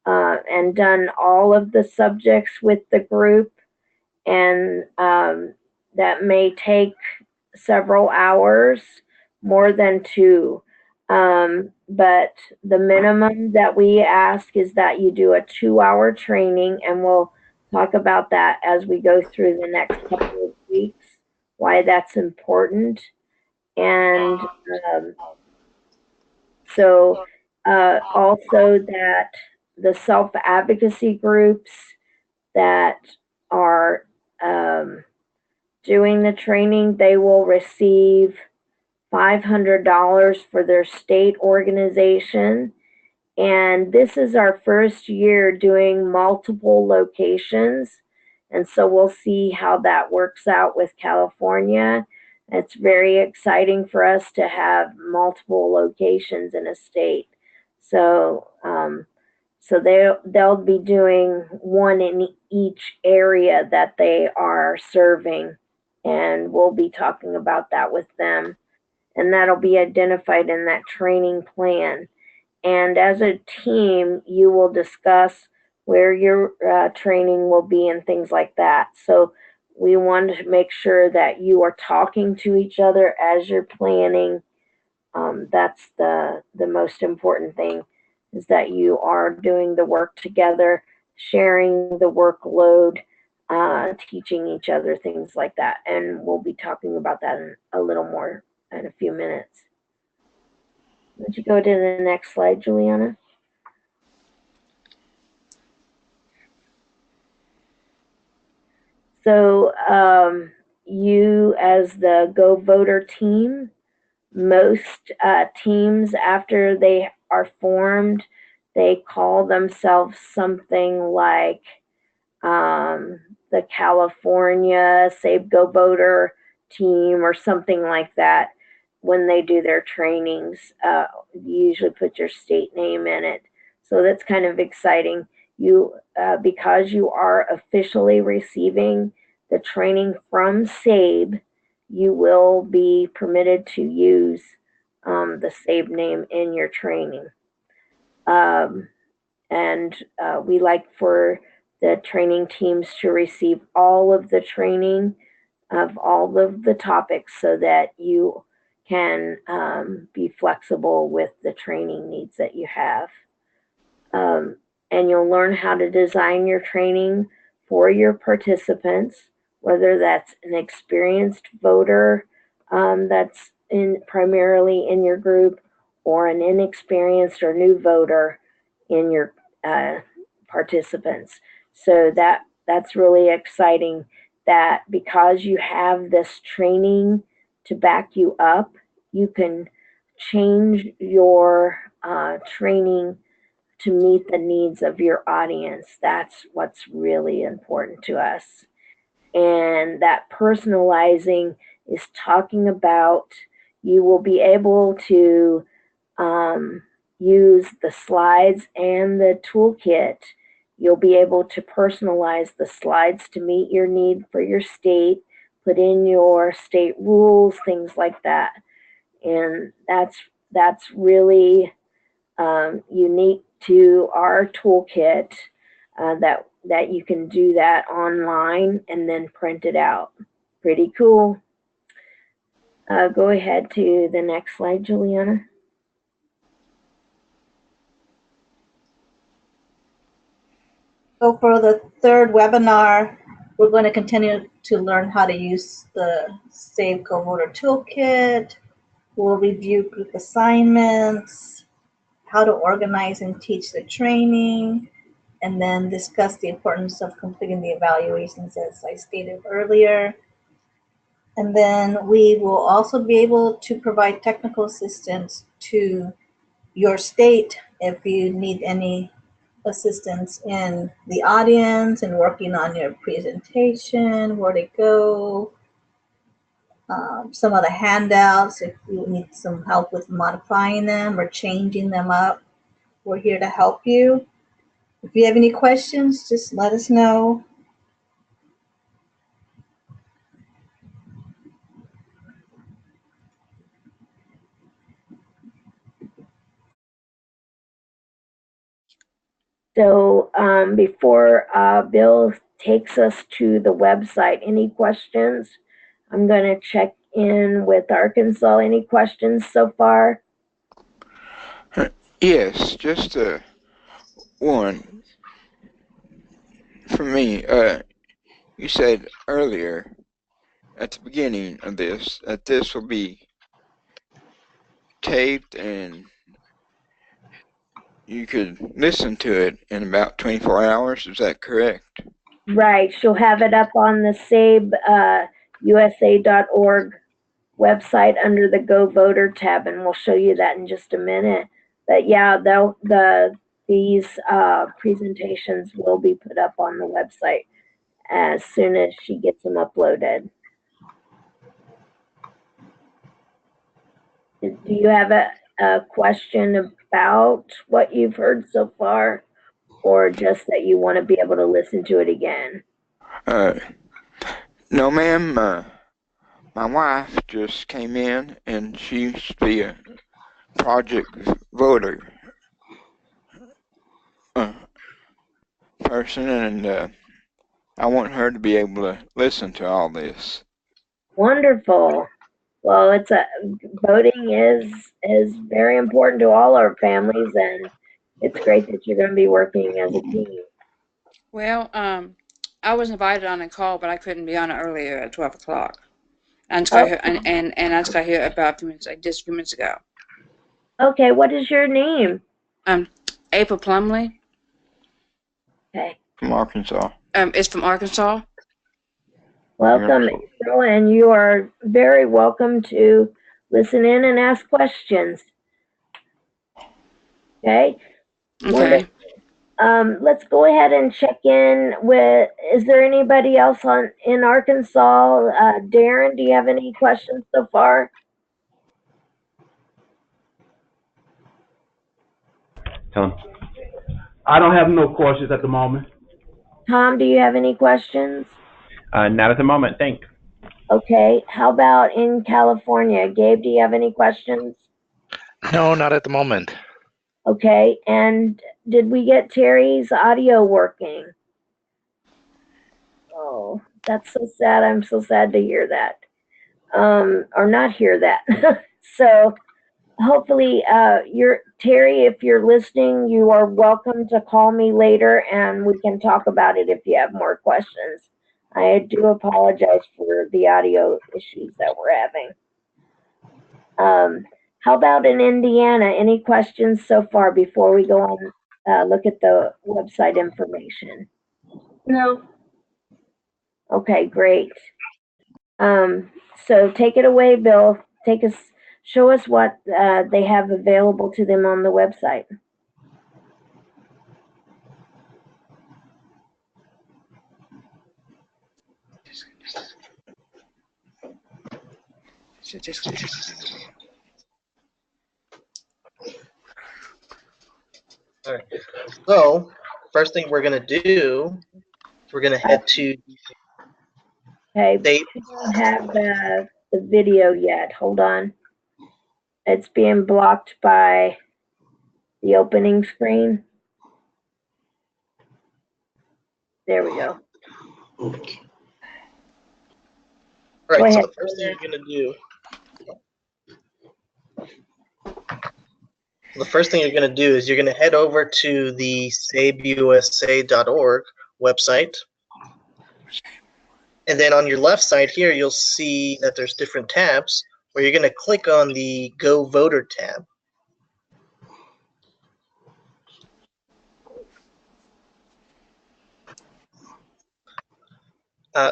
and done all of the subjects with the group, and that may take several hours, more than 2. But the minimum that we ask is that you do a 2-hour training, and we'll talk about that as we go through the next couple of weeks, why that's important. And also that the self-advocacy groups that are doing the training, they will receive $500 for their state organization. And this is our first year doing multiple locations. And so we'll see how that works out with California. It's very exciting for us to have multiple locations in a state. So, they'll be doing one in each area that they are serving. And we'll be talking about that with them. And that'll be identified in that training plan. And as a team, you will discuss where your training will be and things like that. So we want to make sure that you are talking to each other as you're planning. That's the most important thing, is that you are doing the work together, sharing the workload, teaching each other, things like that. And we'll be talking about that in a little more in a few minutes. Would you go to the next slide, Juliana? So you, as the GoVoter team, most teams, after they are formed, they call themselves something like the California SABE GoVoter team or something like that. When they do their trainings, you usually put your state name in it. So that's kind of exciting. You, because you are officially receiving the training from SABE, you will be permitted to use the SABE name in your training. And we like for the training teams to receive all of the training of all of the topics so that you can be flexible with the training needs that you have. And you'll learn how to design your training for your participants, whether that's an experienced voter that's primarily in your group, or an inexperienced or new voter in your participants. So that's really exciting, that because you have this training to back you up, you can change your training to meet the needs of your audience. That's what's really important to us. And that personalizing is talking about, you will be able to use the slides and the toolkit. You'll be able to personalize the slides to meet your need for your state, put in your state rules, things like that. And that's really unique to our toolkit, that you can do that online and then print it out. Pretty cool. Go ahead to the next slide, Juliana. So for the third webinar, we're going to continue to learn how to use the SABE GoVoter Toolkit. We'll review group assignments, how to organize and teach the training, and then discuss the importance of completing the evaluations as I stated earlier. And then we will also be able to provide technical assistance to your state if you need any assistance in the audience and working on your presentation, where to go, some of the handouts, if you need some help with modifying them or changing them up, we're here to help you. If you have any questions, just let us know. So before Bill takes us to the website, any questions? I'm going to check in with Arkansas. Any questions so far? Yes, just one for me. You said earlier at the beginning of this that this will be taped and you could listen to it in about 24 hours. Is that correct? Right. She'll have it up on the SABEusa.org website under the GoVoter tab, and we'll show you that in just a minute. But yeah, these presentations will be put up on the website as soon as she gets them uploaded. Do you have a question about what you've heard so far, or just that you want to be able to listen to it again? No, ma'am. My wife just came in, and she used to be a project voter person, and I want her to be able to listen to all this. Wonderful. Well, voting is very important to all our families, and it's great that you're going to be working as a team. Well, I was invited on a call, but I couldn't be on it earlier at 12 o'clock. And I just got here, and I just got here about just a few minutes ago. Okay, what is your name? April Plumley. Okay. From Arkansas. It's from Arkansas. Welcome, April, and you are very welcome to listen in and ask questions. Okay. Okay. Let's go ahead and check in with, is there anybody else in Arkansas? Darren, do you have any questions so far? Tom? I don't have no questions at the moment. Tom, do you have any questions? Not at the moment, thanks. Okay, how about in California? Gabe, do you have any questions? No, not at the moment. Okay, and did we get Terry's audio working? Oh. That's so sad. I'm so sad to hear that. Or not hear that. So hopefully, Terry, if you're listening, you are welcome to call me later and we can talk about it if you have more questions. I do apologize for the audio issues that we're having. How about in Indiana? Any questions so far before we go on, look at the website information? No. Okay, great. So take it away, Bill. Show us what they have available to them on the website. All right. So first thing we're gonna do, we're gonna head to. Okay, we don't have the video yet. Hold on. It's being blocked by the opening screen. There we go. All right. So the first thing you're gonna do. The first thing you're going to do is you're going to head over to the sabeusa.org website. And then on your left side here, you'll see that there's different tabs where you're going to click on the GoVoter tab.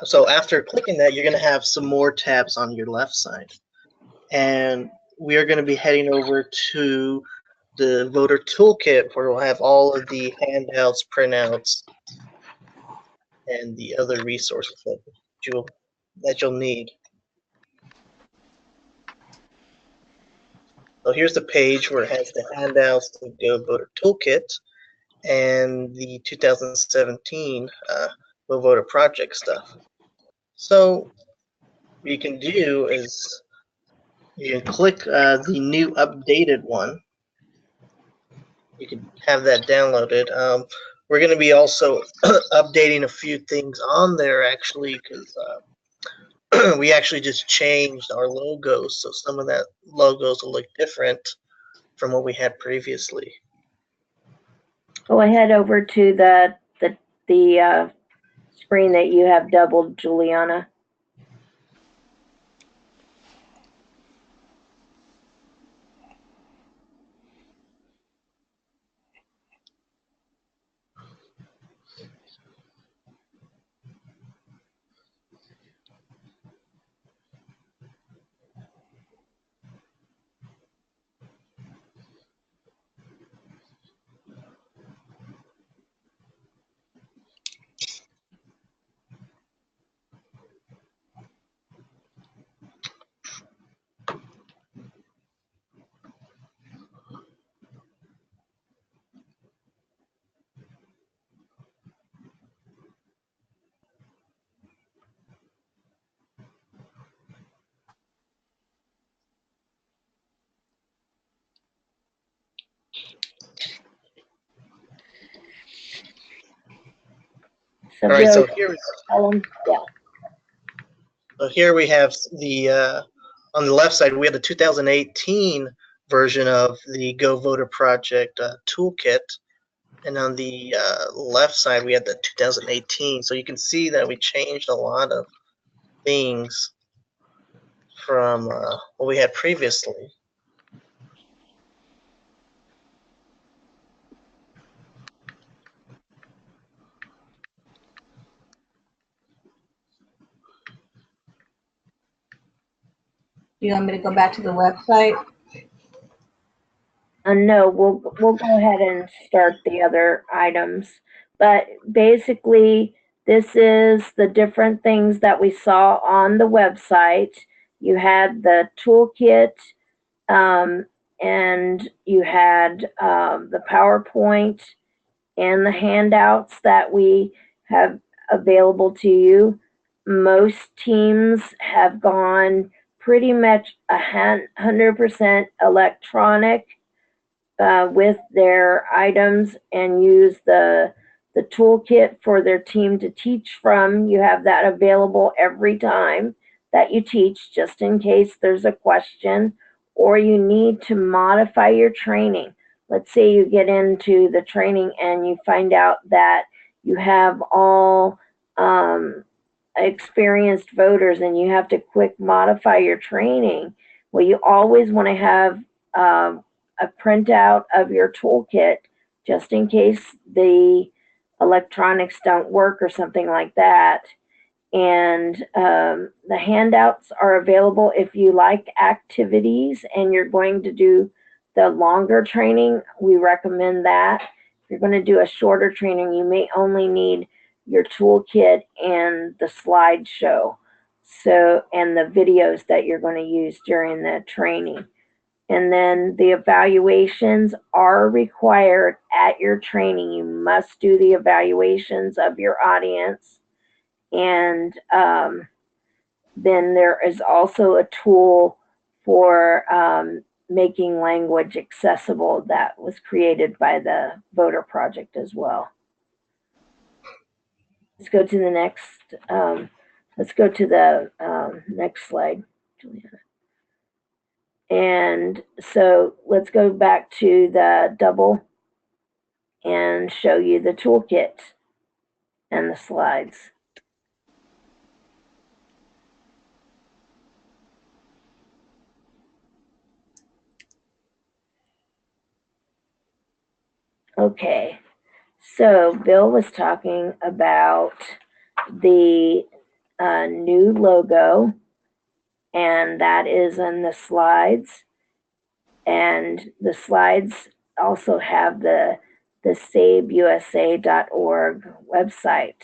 So after clicking that, you're going to have some more tabs on your left side. And we are going to be heading over to the voter toolkit where we'll have all of the handouts, printouts, and the other resources that you'll need. So here's the page where it has the handouts, the GoVoter toolkit, and the 2017 GoVoter project stuff. So what you can do is you can click the new updated one. You can have that downloaded. We're going to be also updating a few things on there actually because we actually just changed our logos, so some of that logos will look different from what we had previously. Go ahead over to the screen that you have doubled, Juliana. All right, so here, so here we have the on the left side we have the 2018 version of the GoVoter project toolkit, and on the left side we have the 2018. So you can see that we changed a lot of things from what we had previously. Do you want me to go back to the website? No, we'll go ahead and start the other items. But basically, this is the different things that we saw on the website. You had the toolkit, and you had the PowerPoint and the handouts that we have available to you. Most teams have gone pretty much 100% electronic with their items and use the the toolkit for their team to teach from. You have that available every time that you teach, just in case there's a question or you need to modify your training. Let's say you get into the training and you find out that you have all experienced voters and you have to quick modify your training. Well, you always want to have a printout of your toolkit just in case the electronics don't work or something like that. And the handouts are available if you like activities and you're going to do the longer training. We recommend that. If you're going to do a shorter training, you may only need your toolkit and the slideshow, and the videos that you're going to use during the training. And then the evaluations are required at your training. You must do the evaluations of your audience. And then there is also a tool for making language accessible that was created by the Voter Project as well. Let's go to the next. Let's go to the next slide, Juliana. And so let's go back to the double and show you the toolkit and the slides. Okay, so Bill was talking about the new logo, and that is in the slides. And the slides also have the SABEusa.org website.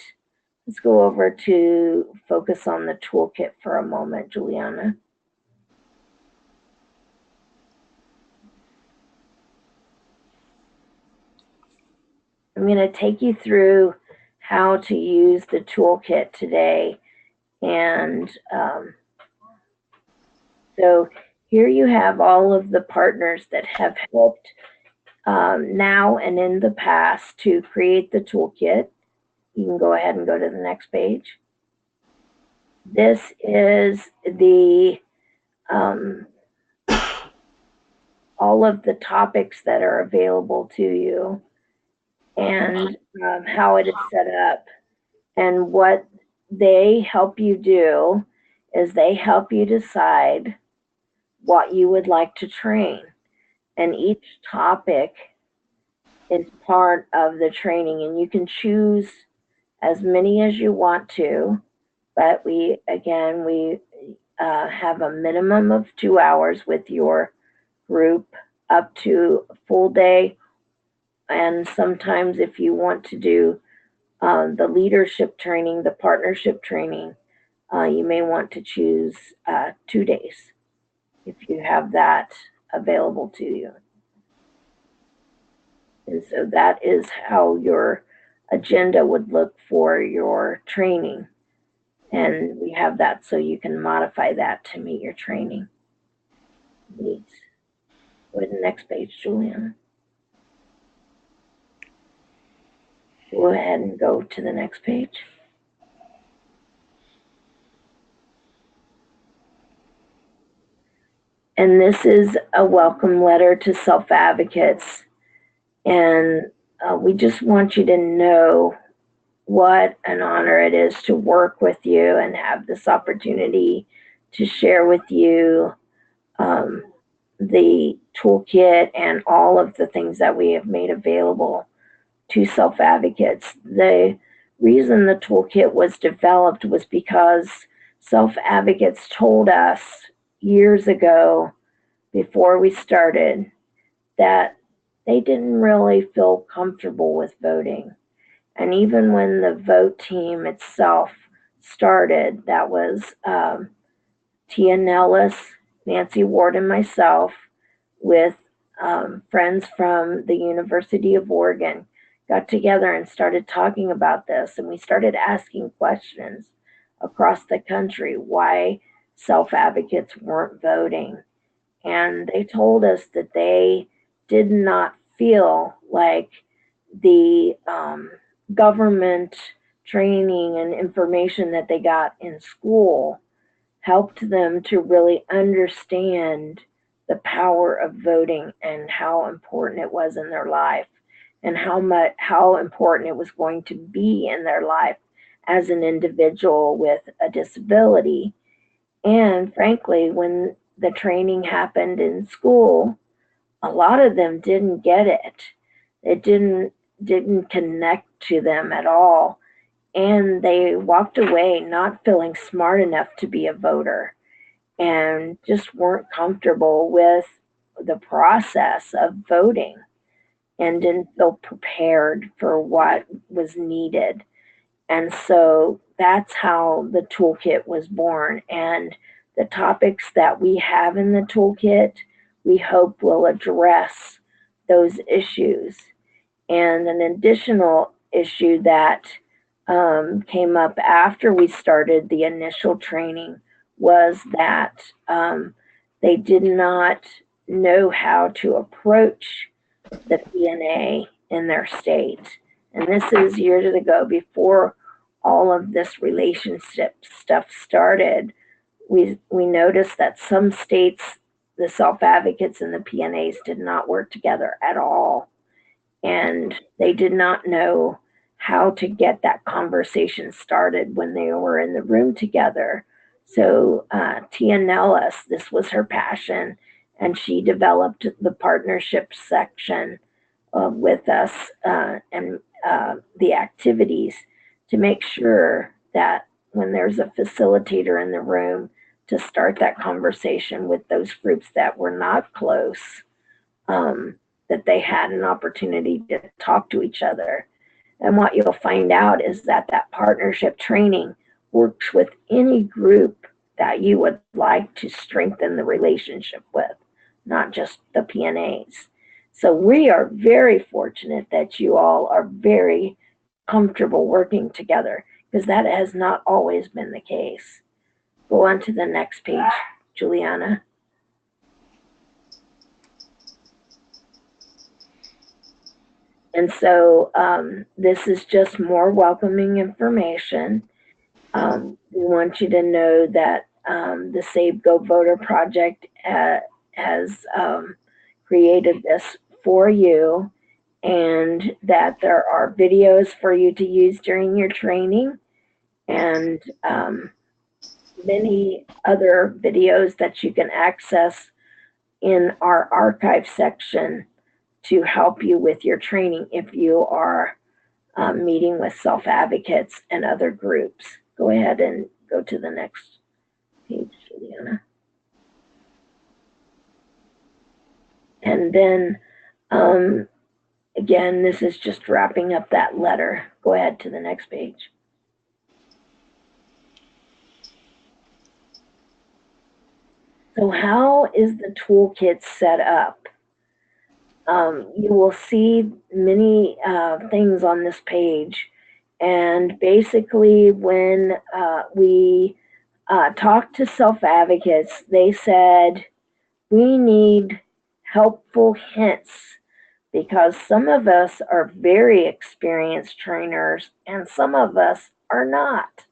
Let's go over to focus on the toolkit for a moment, Juliana. I'm going to take you through how to use the toolkit today. And so here you have all of the partners that have helped now and in the past to create the toolkit. You can go ahead and go to the next page. This is the all of the topics that are available to you, and how it is set up. And what they help you do is they help you decide what you would like to train. And each topic is part of the training, and you can choose as many as you want to, but we have a minimum of 2 hours with your group, up to a full day. And sometimes if you want to do the leadership training, the partnership training, you may want to choose 2 days if you have that available to you. And so that is how your agenda would look for your training. And we have that so you can modify that to meet your training needs. Go to the next page, Juliana. Go ahead and go to the next page. And this is a welcome letter to self-advocates. And we just want you to know what an honor it is to work with you and have this opportunity to share with you the toolkit and all of the things that we have made available to self-advocates. The reason the toolkit was developed was because self-advocates told us years ago, before we started, that they didn't really feel comfortable with voting. And even when the vote team itself started, that was Tia Nellis, Nancy Ward, and myself, with friends from the University of Oregon, got together and started talking about this. And we started asking questions across the country why self-advocates weren't voting. And they told us that they did not feel like the government training and information that they got in school helped them to really understand the power of voting and how important it was in their life, and how important it was going to be in their life as an individual with a disability. And frankly, when the training happened in school, a lot of them didn't get it. It didn't connect to them at all. And they walked away not feeling smart enough to be a voter, and just weren't comfortable with the process of voting, and didn't feel prepared for what was needed. And so that's how the toolkit was born. And the topics that we have in the toolkit, we hope will address those issues. And an additional issue that came up after we started the initial training was that they did not know how to approach the PNA in their state. And this is years ago, before all of this relationship stuff started. We noticed that some states, the self-advocates and the PNAs did not work together at all. And they did not know how to get that conversation started when they were in the room together. So Tia Nellis, this was her passion, and she developed the partnership section with us and the activities to make sure that when there's a facilitator in the room, to start that conversation with those groups that were not close, that they had an opportunity to talk to each other. And what you'll find out is that that partnership training works with any group that you would like to strengthen the relationship with, not just the PNAs. So we are very fortunate that you all are very comfortable working together, because that has not always been the case. Go on to the next page, Juliana. And so this is just more welcoming information. We want you to know that the SABE GoVoter project has created this for you, and that there are videos for you to use during your training, and many other videos that you can access in our archive section to help you with your training if you are meeting with self-advocates and other groups. Go ahead and go to the next page, Juliana. And then, again, this is just wrapping up that letter. Go ahead to the next page. So how is the toolkit set up? You will see many things on this page. And basically, when we talked to self-advocates, they said, we need helpful hints, because some of us are very experienced trainers and some of us are not.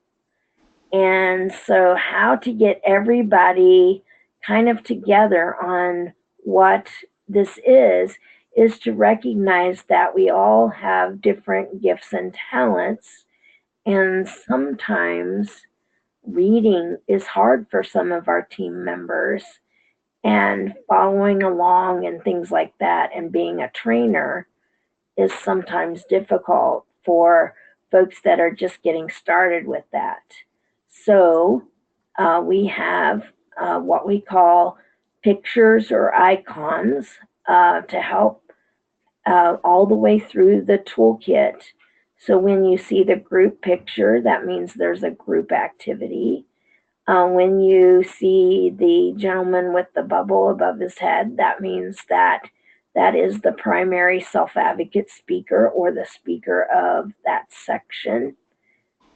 And so how to get everybody kind of together on what this is to recognize that we all have different gifts and talents, and sometimes reading is hard for some of our team members, and following along and things like that, and being a trainer is sometimes difficult for folks that are just getting started with that. So we have what we call pictures or icons to help all the way through the toolkit. So when you see the group picture, that means there's a group activity. When you see the gentleman with the bubble above his head, that means that that is the primary self-advocate speaker or the speaker of that section.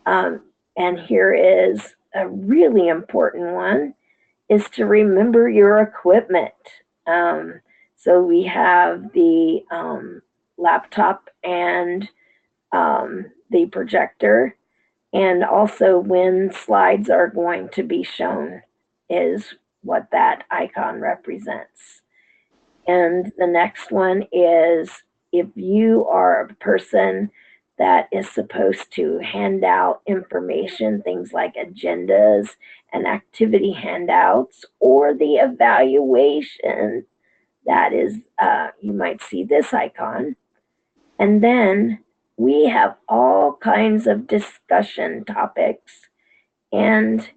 And here is a really important one, is to remember your equipment. So we have the laptop and the projector, and also when slides are going to be shown is what that icon represents. And the next one is if you are a person that is supposed to hand out information, things like agendas and activity handouts, or the evaluation, that is, you might see this icon. And then we have all kinds of discussion topics. And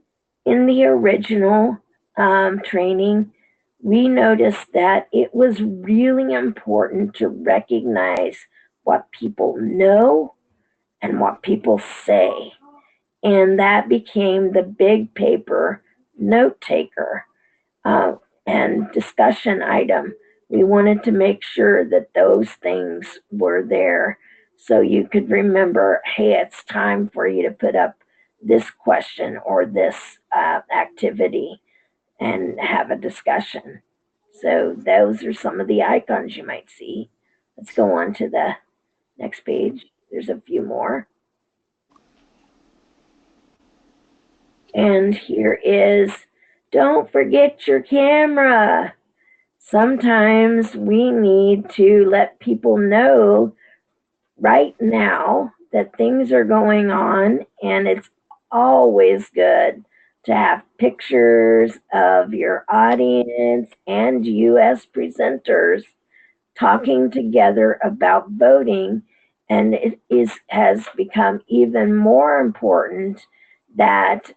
in the original training, we noticed that it was really important to recognize what people know and what people say. And that became the big paper note taker and discussion item. We wanted to make sure that those things were there so you could remember, hey, it's time for you to put up this question or this activity and have a discussion. So those are some of the icons you might see. Let's go on to the next page. There's a few more. And here is, don't forget your camera. Sometimes we need to let people know right now that things are going on, and it's always good to have pictures of your audience and you as presenters talking together about voting. And it has become even more important that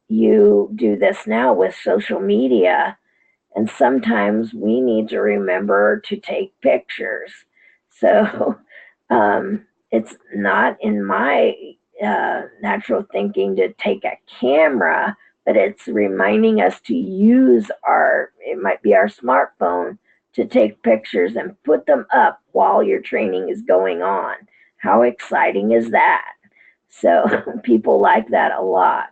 you do this now with social media. And sometimes we need to remember to take pictures. So it's not in my natural thinking to take a camera, but it's reminding us to use it might be our smartphone, to take pictures and put them up while your training is going on. How exciting is that? So people like that a lot.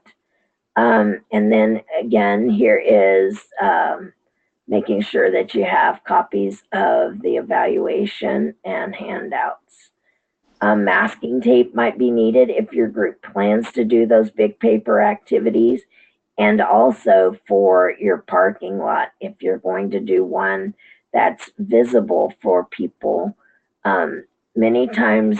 And then again, here is making sure that you have copies of the evaluation and handouts. Masking tape might be needed if your group plans to do those big paper activities, and also for your parking lot if you're going to do one that's visible for people. Many times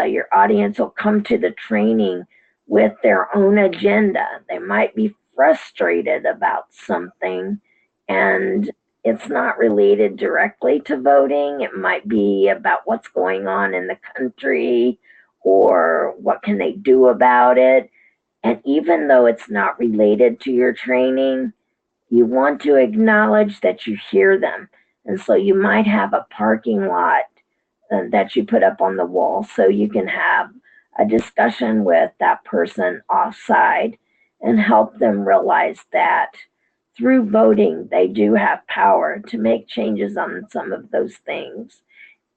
your audience will come to the training with their own agenda. They might be frustrated about something, and it's not related directly to voting. It might be about what's going on in the country or what can they do about it. And even though it's not related to your training, you want to acknowledge that you hear them. And so you might have a parking lot that you put up on the wall so you can have a discussion with that person offside and help them realize that through voting, they do have power to make changes on some of those things,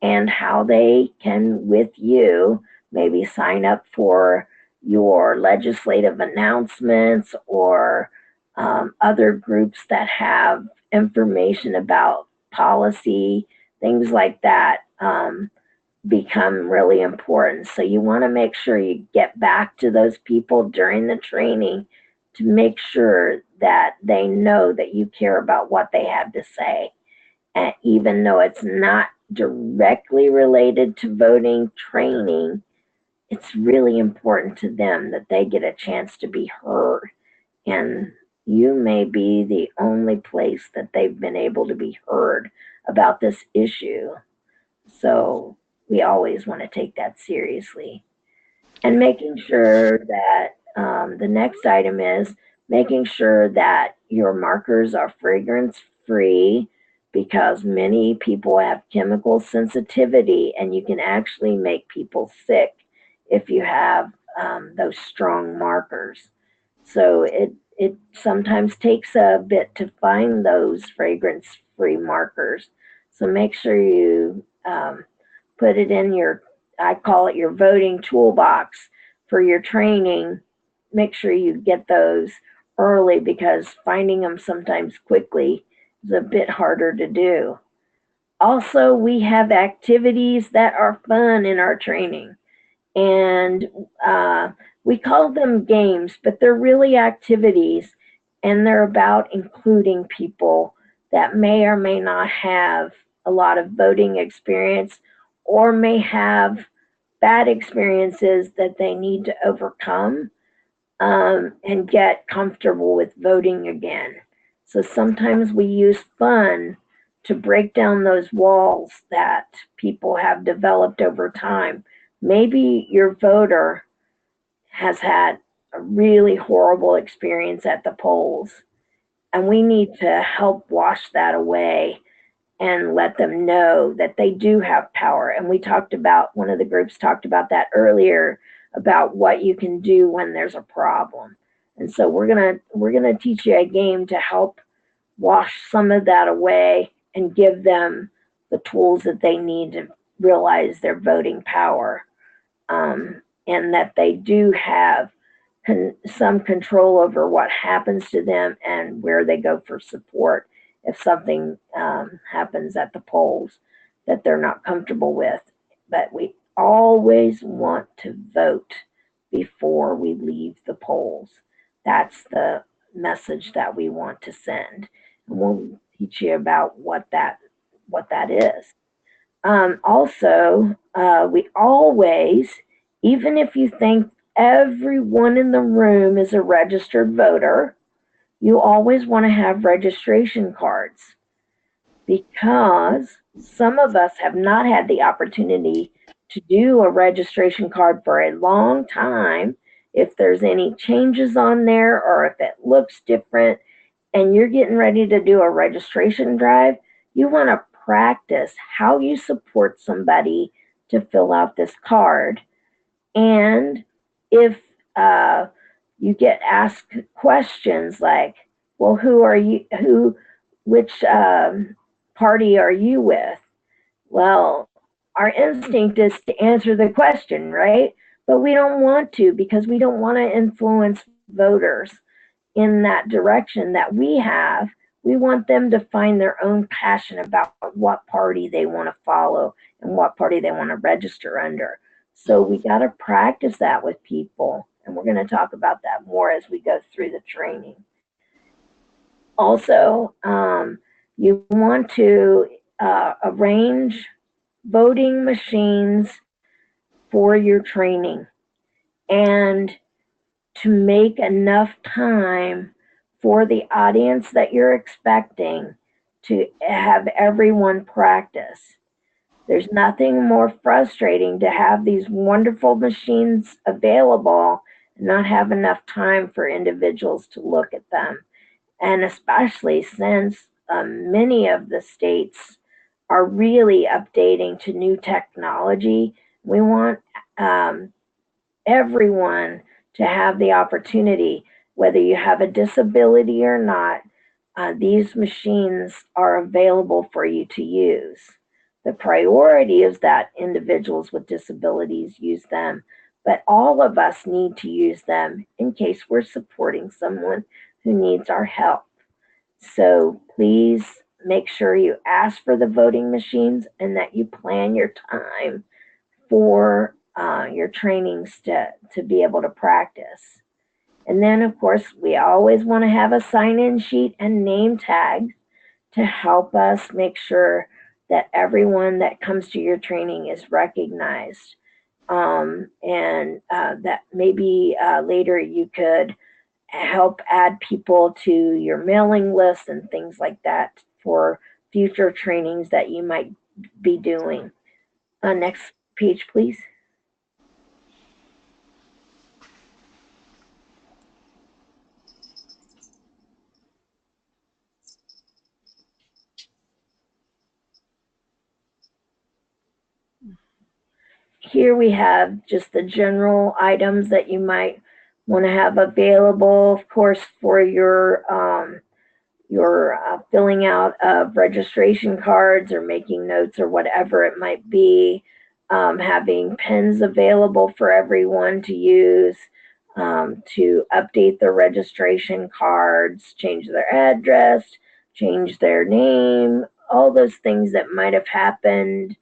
and how they can, with you, maybe sign up for your legislative announcements or other groups that have information about policy, things like that become really important. So you want to make sure you get back to those people during the training to make sure that they know that you care about what they have to say. And even though it's not directly related to voting training, it's really important to them that they get a chance to be heard. And you may be the only place that they've been able to be heard about this issue. So we always want to take that seriously. And making sure that the next item is making sure that your markers are fragrance free, because many people have chemical sensitivity and you can actually make people sick if you have those strong markers. So it sometimes takes a bit to find those fragrance free markers. So make sure you put it in your, I call it your voting toolbox for your training. Make sure you get those early, because finding them sometimes quickly is a bit harder to do. Also, we have activities that are fun in our training. And we call them games, but they're really activities, and they're about including people that may or may not have a lot of voting experience or may have bad experiences that they need to overcome and get comfortable with voting again. So sometimes we use fun to break down those walls that people have developed over time. Maybe your voter has had a really horrible experience at the polls, and we need to help wash that away and let them know that they do have power. And we talked about, one of the groups talked about that earlier, about what you can do when there's a problem. And so we're gonna teach you a game to help wash some of that away and give them the tools that they need to realize their voting power, and that they do have some control over what happens to them and where they go for support if something happens at the polls that they're not comfortable with. But we always want to vote before we leave the polls. That's the message that we want to send. And we'll teach you about what that is. Also, we always, even if you think everyone in the room is a registered voter, you always want to have registration cards, because some of us have not had the opportunity to do a registration card for a long time. If there's any changes on there or if it looks different and you're getting ready to do a registration drive, you want to practice how you support somebody to fill out this card. And if you get asked questions like, well, which party are you with? Well, our instinct is to answer the question, right? But we don't want to, because we don't want to influence voters in that direction that we have. We want them to find their own passion about what party they want to follow and what party they want to register under. So we got to practice that with people, and we're going to talk about that more as we go through the training. Also, you want to arrange voting machines for your training, and to make enough time for the audience that you're expecting to have everyone practice. There's nothing more frustrating to have these wonderful machines available and not have enough time for individuals to look at them. And especially since many of the states are really updating to new technology, we want everyone to have the opportunity, whether you have a disability or not. These machines are available for you to use. The priority is that individuals with disabilities use them, but all of us need to use them in case we're supporting someone who needs our help. So please make sure you ask for the voting machines and that you plan your time for your trainings to be able to practice. And then, of course, we always want to have a sign-in sheet and name tag to help us make sure that everyone that comes to your training is recognized. And that maybe later you could help add people to your mailing list and things like that for future trainings that you might be doing. Next page, please. Here we have just the general items that you might want to have available, of course, for your filling out of registration cards or making notes or whatever it might be. Having pens available for everyone to use, to update their registration cards, change their address, change their name, all those things that might have happened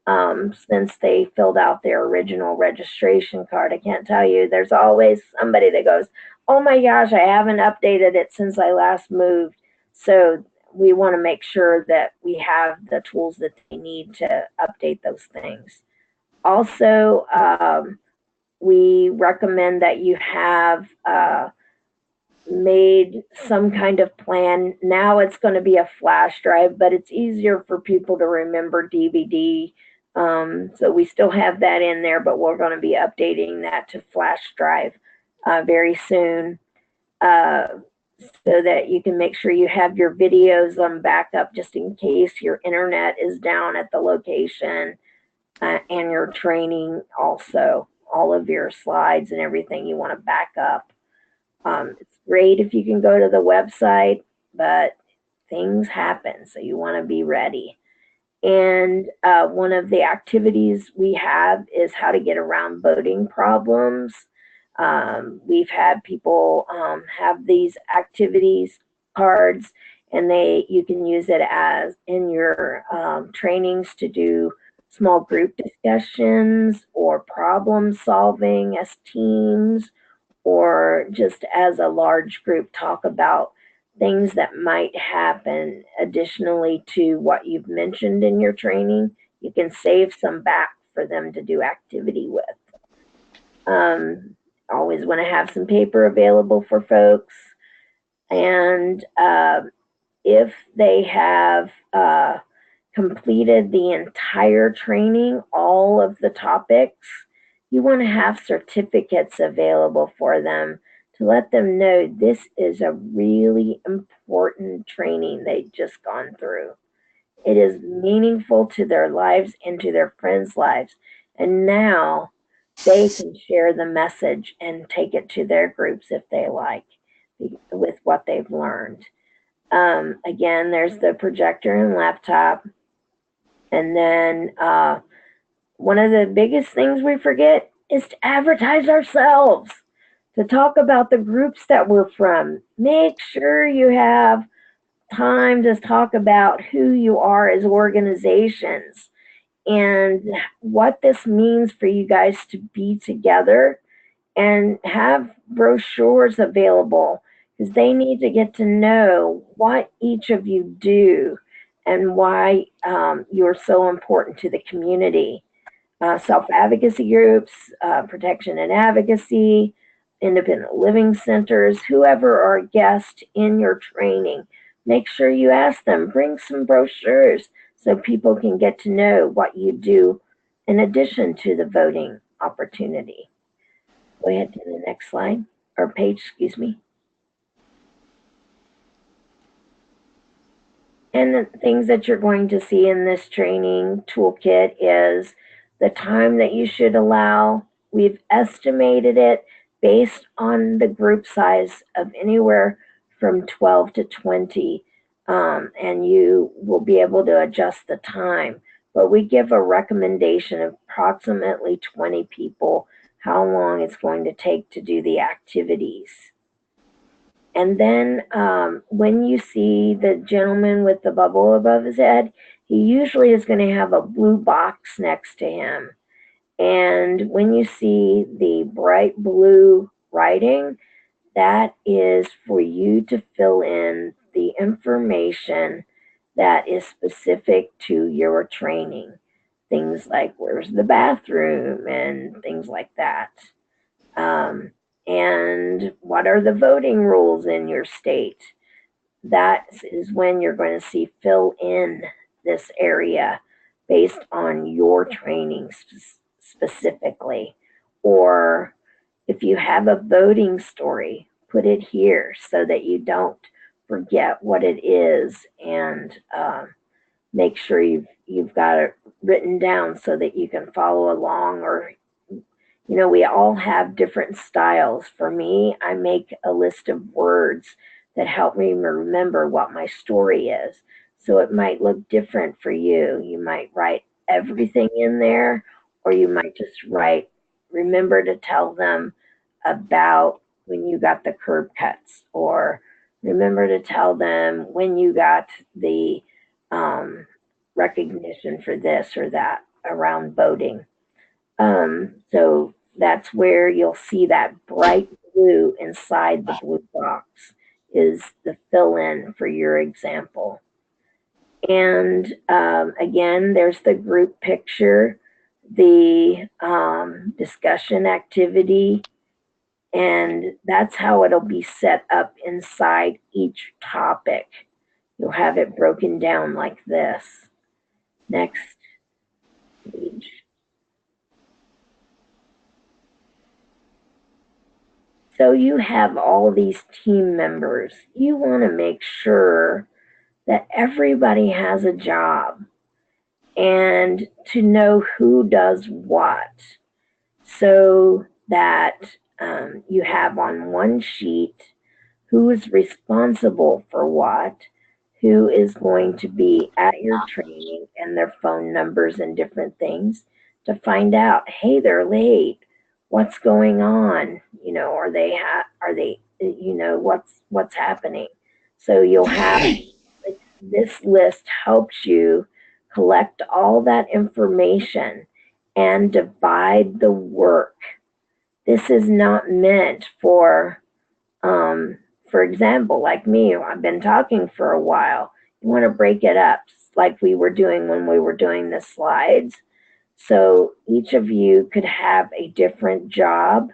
since they filled out their original registration card. I can't tell you, there's always somebody that goes, oh my gosh, I haven't updated it since I last moved. So we want to make sure that we have the tools that they need to update those things. Also, we recommend that you have made some kind of plan. Now it's going to be a flash drive, but it's easier for people to remember DVD. So we still have that in there, but we're going to be updating that to flash drive very soon, so that you can make sure you have your videos on backup just in case your internet is down at the location, and your training also, all of your slides and everything you want to back up. It's great if you can go to the website, but things happen, so you want to be ready. And one of the activities we have is how to get around voting problems. We've had people have these activities cards, and you can use it as in your trainings to do small group discussions or problem solving as teams, or just as a large group talk about things that might happen additionally to what you've mentioned in your training. You can save some back for them to do activity with. Always want to have some paper available for folks. And if they have completed the entire training, all of the topics, you want to have certificates available for them to let them know this is a really important training they've just gone through. It is meaningful to their lives and to their friends' lives. And now they can share the message and take it to their groups if they like, with what they've learned. Again, there's the projector and laptop. And then one of the biggest things we forget is to advertise ourselves, to talk about the groups that we're from. Make sure you have time to talk about who you are as organizations and what this means for you guys to be together, and have brochures available, because they need to get to know what each of you do and why you're so important to the community. Self-advocacy groups, protection and advocacy, independent living centers, whoever are guests in your training, make sure you ask them, bring some brochures so people can get to know what you do in addition to the voting opportunity. Go ahead to the next slide, or page, excuse me. And the things that you're going to see in this training toolkit is the time that you should allow. We've estimated it based on the group size of anywhere from 12 to 20, and you will be able to adjust the time. But we give a recommendation of approximately 20 people, how long it's going to take to do the activities. And then when you see the gentleman with the bubble above his head, he usually is going to have a blue box next to him. And when you see the bright blue writing, that is for you to fill in the information that is specific to your training. Things like where's the bathroom and things like that. And what are the voting rules in your state? That is when you're going to see fill in this area based on your training specifically. Or if you have a voting story, put it here so that you don't forget what it is, and make sure you've got it written down so that you can follow along. Or we all have different styles. For me, I make a list of words that help me remember what my story is. So it might look different for you. You might write everything in there, or you might just write, remember to tell them about when you got the curb cuts, or remember to tell them when you got the recognition for this or that. around voting. So that's where you'll see that bright blue inside the blue box is the fill-in for your example. And again, there's the group picture, the discussion activity, and that's how it'll be set up inside each topic. You'll have it broken down like this. Next page. So you have all these team members. You want to make sure that everybody has a job and to know who does what so that you have on one sheet who is responsible for what, who is going to be at your training and their phone numbers and different things to find out, hey, they're late. What's going on? You know, are they, you know, what's happening? So you'll have, this list helps you collect all that information and divide the work. This is not meant for example, like me, I've been talking for a while. You want to break it up like we were doing when we were doing the slides. So each of you could have a different job,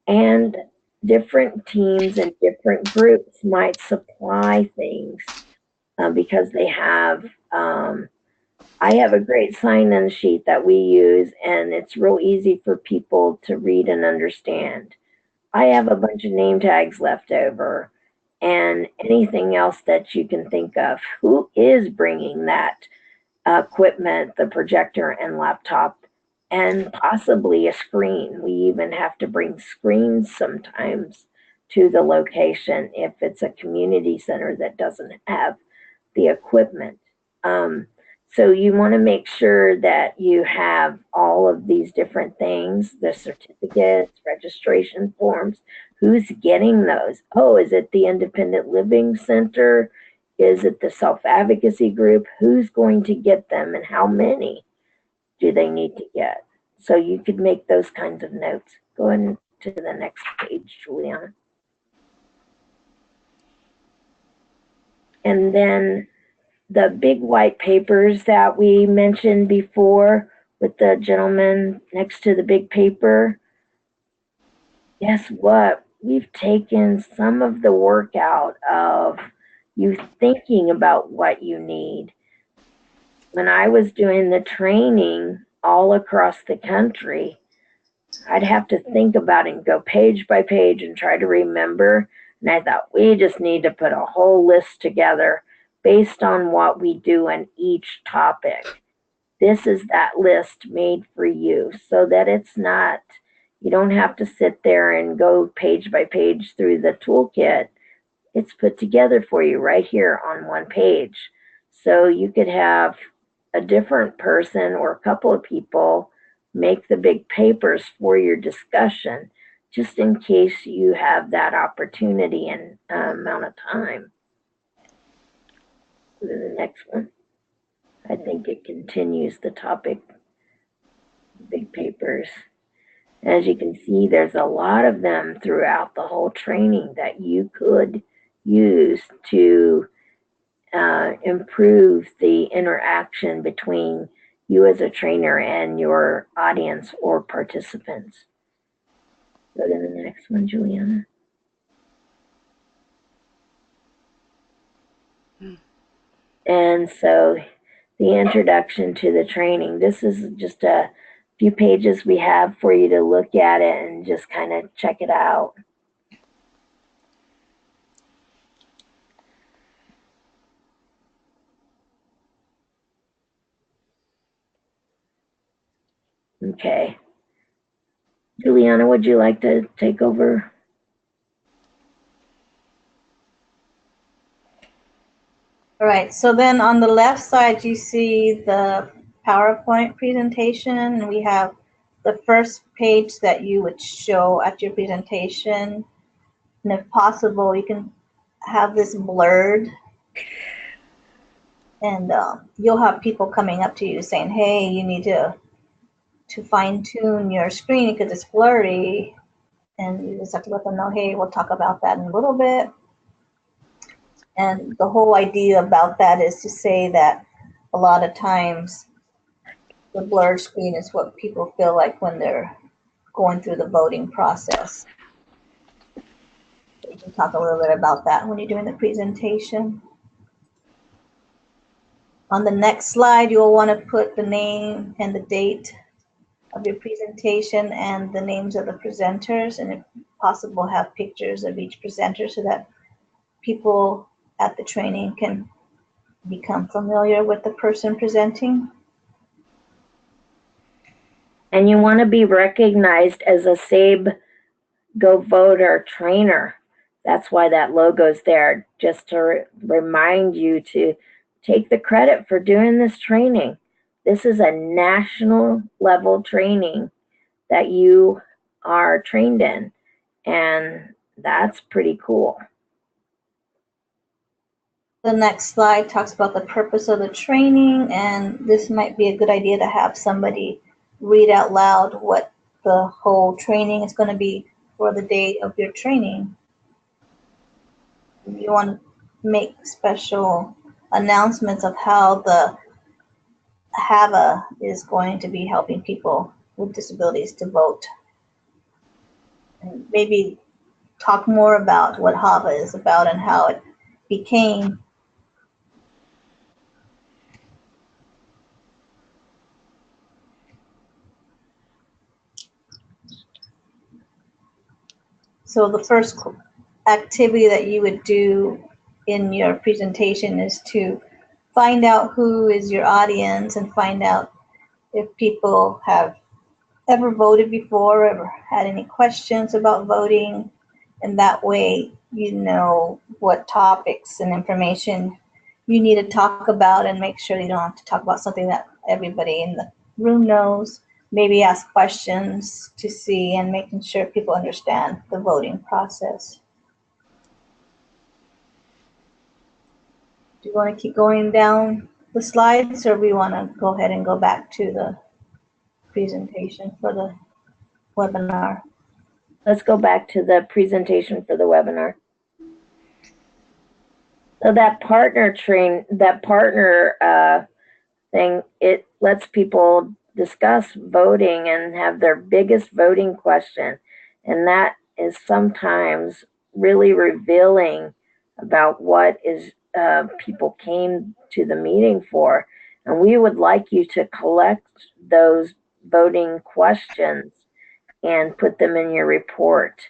and different teams and different groups might supply things because they have, I have a great sign-in sheet that we use, and it's real easy for people to read and understand. I have a bunch of name tags left over and anything else that you can think of. Who is bringing that equipment, the projector and laptop, and possibly a screen? We even have to bring screens sometimes to the location if it's a community center that doesn't have the equipment. So you want to make sure that you have all of these different things, the certificates, registration forms. Who's getting those? Oh, is it the Independent Living Center? Is it the self-advocacy group? Who's going to get them and how many do they need to get? So you could make those kinds of notes. Go ahead to the next page, Juliana. And then the big white papers that we mentioned before with the gentleman next to the big paper, guess what? We've taken some of the work out of you thinking about what you need. When I was doing the training all across the country, I'd have to think about it and go page by page and try to remember. And I thought, we just need to put a whole list together based on what we do in each topic. This is that list made for you so that it's not, you don't have to sit there and go page by page through the toolkit. It's put together for you right here on one page. So you could have a different person or a couple of people make the big papers for your discussion, just in case you have that opportunity and amount of time. Go to the next one. I think it continues the topic, big papers. As you can see, there's a lot of them throughout the whole training that you could use to improve the interaction between you as a trainer and your audience or participants. Go to the next one, Juliana. And so the introduction to the training, this is just a few pages we have for you to look at it and just kind of check it out. Okay. Juliana, would you like to take over? All right, so then on the left side, you see the PowerPoint presentation, and we have the first page that you would show at your presentation. And if possible, you can have this blurred, and you'll have people coming up to you saying, hey, you need to to fine tune your screen because it's blurry, and you just have to let them know, hey, we'll talk about that in a little bit. And the whole idea about that is to say that a lot of times the blurred screen is what people feel like when they're going through the voting process. So you can talk a little bit about that when you're doing the presentation. On the next slide, you'll want to put the name and the date of your presentation and the names of the presenters, and if possible, have pictures of each presenter so that people at the training can become familiar with the person presenting. And you want to be recognized as a SABE GoVoter trainer. That's why that logo's there, just to remind you to take the credit for doing this training. This is a national level training that you are trained in, and that's pretty cool. The next slide talks about the purpose of the training, and this might be a good idea to have somebody read out loud what the whole training is going to be for the day of your training. You want to make special announcements of how the HAVA is going to be helping people with disabilities to vote. And maybe talk more about what HAVA is about and how it became. So the first activity that you would do in your presentation is to find out who is your audience and find out if people have ever voted before, ever had any questions about voting, and that way you know what topics and information you need to talk about and make sure you don't have to talk about something that everybody in the room knows. Maybe ask questions to see and making sure people understand the voting process. Do you want to keep going down the slides, or we want to go ahead and go back to the presentation for the webinar? Let's go back to the presentation for the webinar. So that partner thing, it lets people discuss voting and have their biggest voting question. And that is sometimes really revealing about what is people came to the meeting for. And we would like you to collect those voting questions and put them in your report,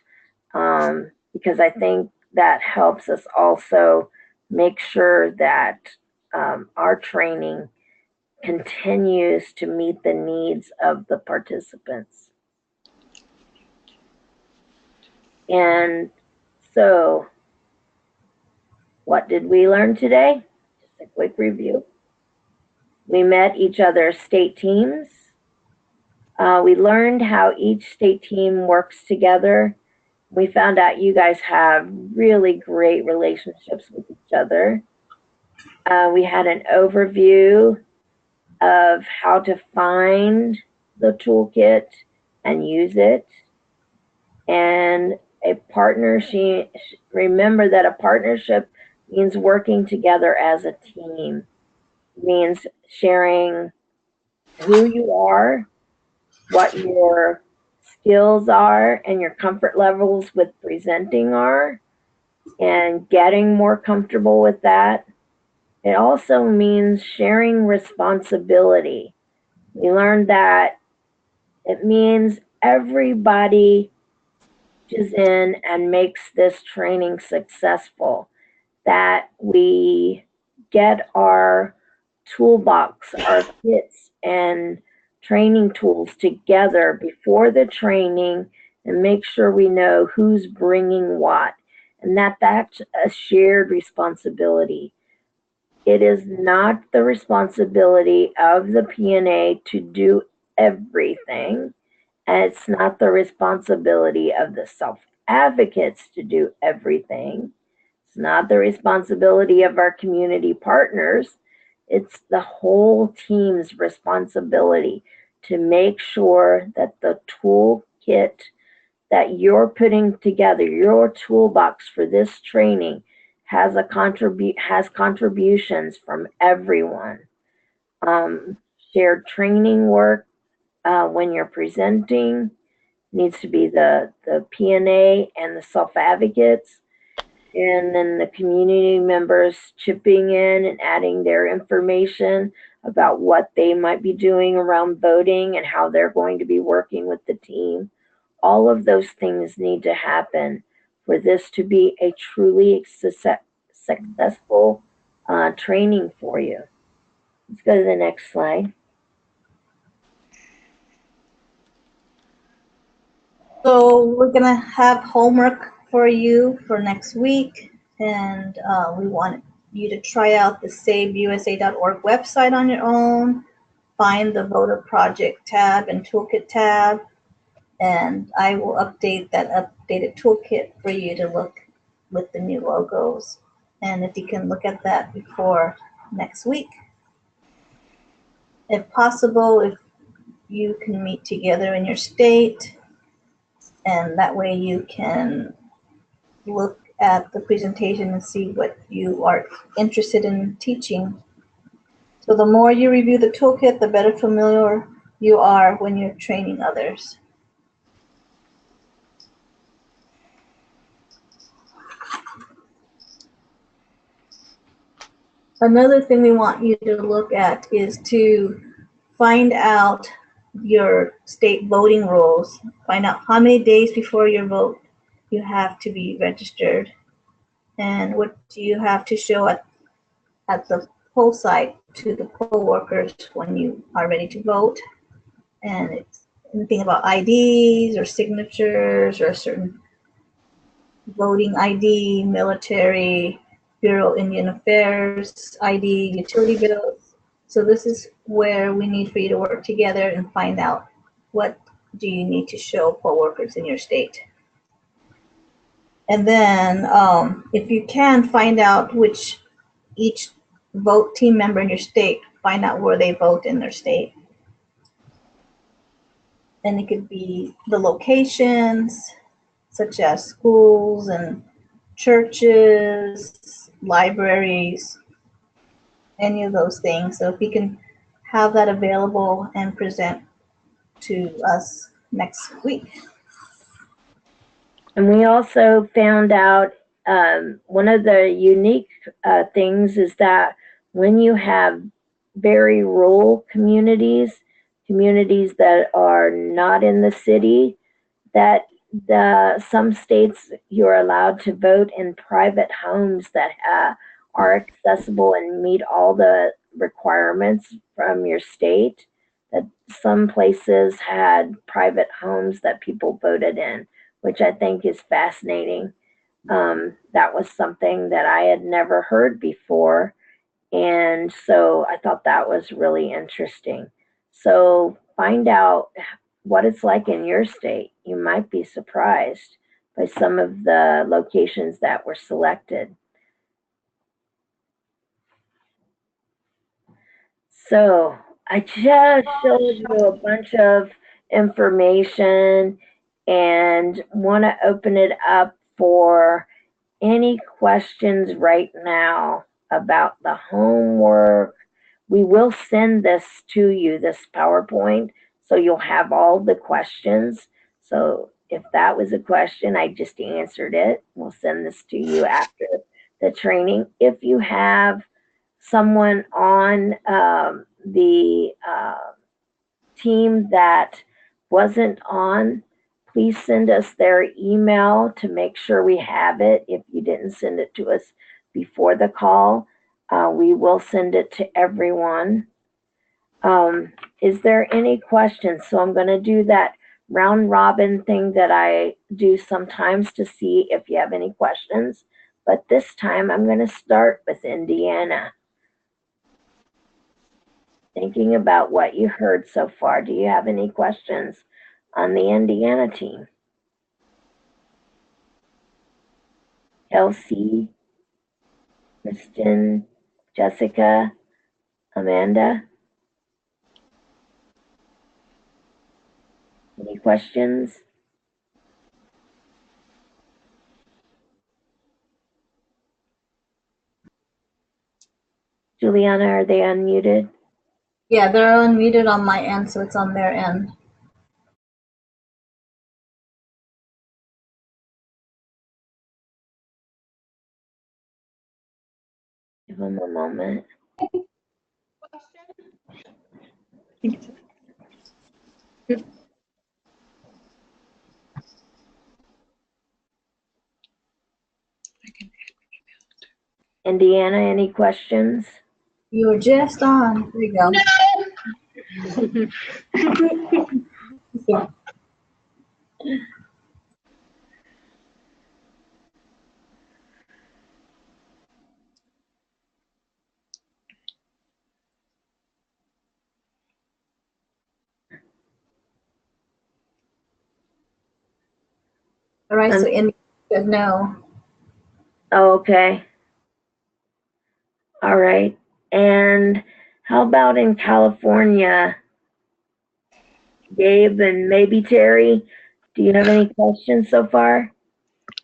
because I think that helps us also make sure that our training continues to meet the needs of the participants. And so, what did we learn today? Just a quick review. We met each other's state teams. We learned how each state team works together. We found out you guys have really great relationships with each other. We had an overview of how to find the toolkit and use it. And a partnership, remember that a partnership means working together as a team. It means sharing who you are, what your skills are, and your comfort levels with presenting are, and getting more comfortable with that. It also means sharing responsibility. We learned that it means everybody is in and makes this training successful, that we get our toolbox, our kits and training tools together before the training and make sure we know who's bringing what, and that's a shared responsibility. It is not the responsibility of the P&A to do everything, and it's not the responsibility of the self-advocates to do everything. It's not the responsibility of our community partners. It's the whole team's responsibility to make sure that the toolkit that you're putting together, your toolbox for this training, has contributions from everyone. Shared training work when you're presenting needs to be the P&A and the self-advocates, and then the community members chipping in and adding their information about what they might be doing around voting and how they're going to be working with the team. All of those things need to happen for this to be a truly successful training for you. Let's go to the next slide. So we're gonna have homework for you for next week, and we want you to try out the SABEusa.org website on your own, find the voter project tab and toolkit tab, and I will update that updated toolkit for you to look with the new logos. And if you can look at that before next week. If possible, if you can meet together in your state, and that way you can look at the presentation and see what you are interested in teaching. So the more you review the toolkit, the better familiar you are when you're training others. Another thing we want you to look at is to find out your state voting rules. Find out how many days before your vote you have to be registered, and what do you have to show at the poll site to the poll workers when you are ready to vote. And it's anything about IDs or signatures or a certain voting ID, military, Bureau of Indian Affairs ID, utility bills. So this is where we need for you to work together and find out what do you need to show poll workers in your state. And then if you can, find out which each vote team member in your state, find out where they vote in their state. And it could be the locations, such as schools and churches, libraries, any of those things. So if you can have that available and present to us next week. And we also found out one of the unique things is that when you have very rural communities that are not in the city, that some states you're allowed to vote in private homes that are accessible and meet all the requirements from your state. That some places had private homes that people voted in, which I think is fascinating. That was something that I had never heard before. And so I thought that was really interesting. So find out what it's like in your state. You might be surprised by some of the locations that were selected. So I just showed you a bunch of information and want to open it up for any questions right now about the homework. We will send this to you, this PowerPoint, so you'll have all the questions. So if that was a question, I just answered it. We'll send this to you after the training. If you have someone on the team that wasn't on, please send us their email to make sure we have it. If you didn't send it to us before the call, we will send it to everyone. Is there any questions? So I'm going to do that round robin thing that I do sometimes to see if you have any questions. But this time I'm going to start with Indiana. Thinking about what you heard so far, do you have any questions on the Indiana team? Kelsey, Kristen, Jessica, Amanda? questions? Juliana, are they unmuted? Yeah, they're unmuted on my end, so it's on their end. Give them a moment. Indiana, any questions? You were just on. There you go. Yeah. All right, so India said no. Okay. All right. And how about in California? Gabe and maybe Terry, do you have any questions so far?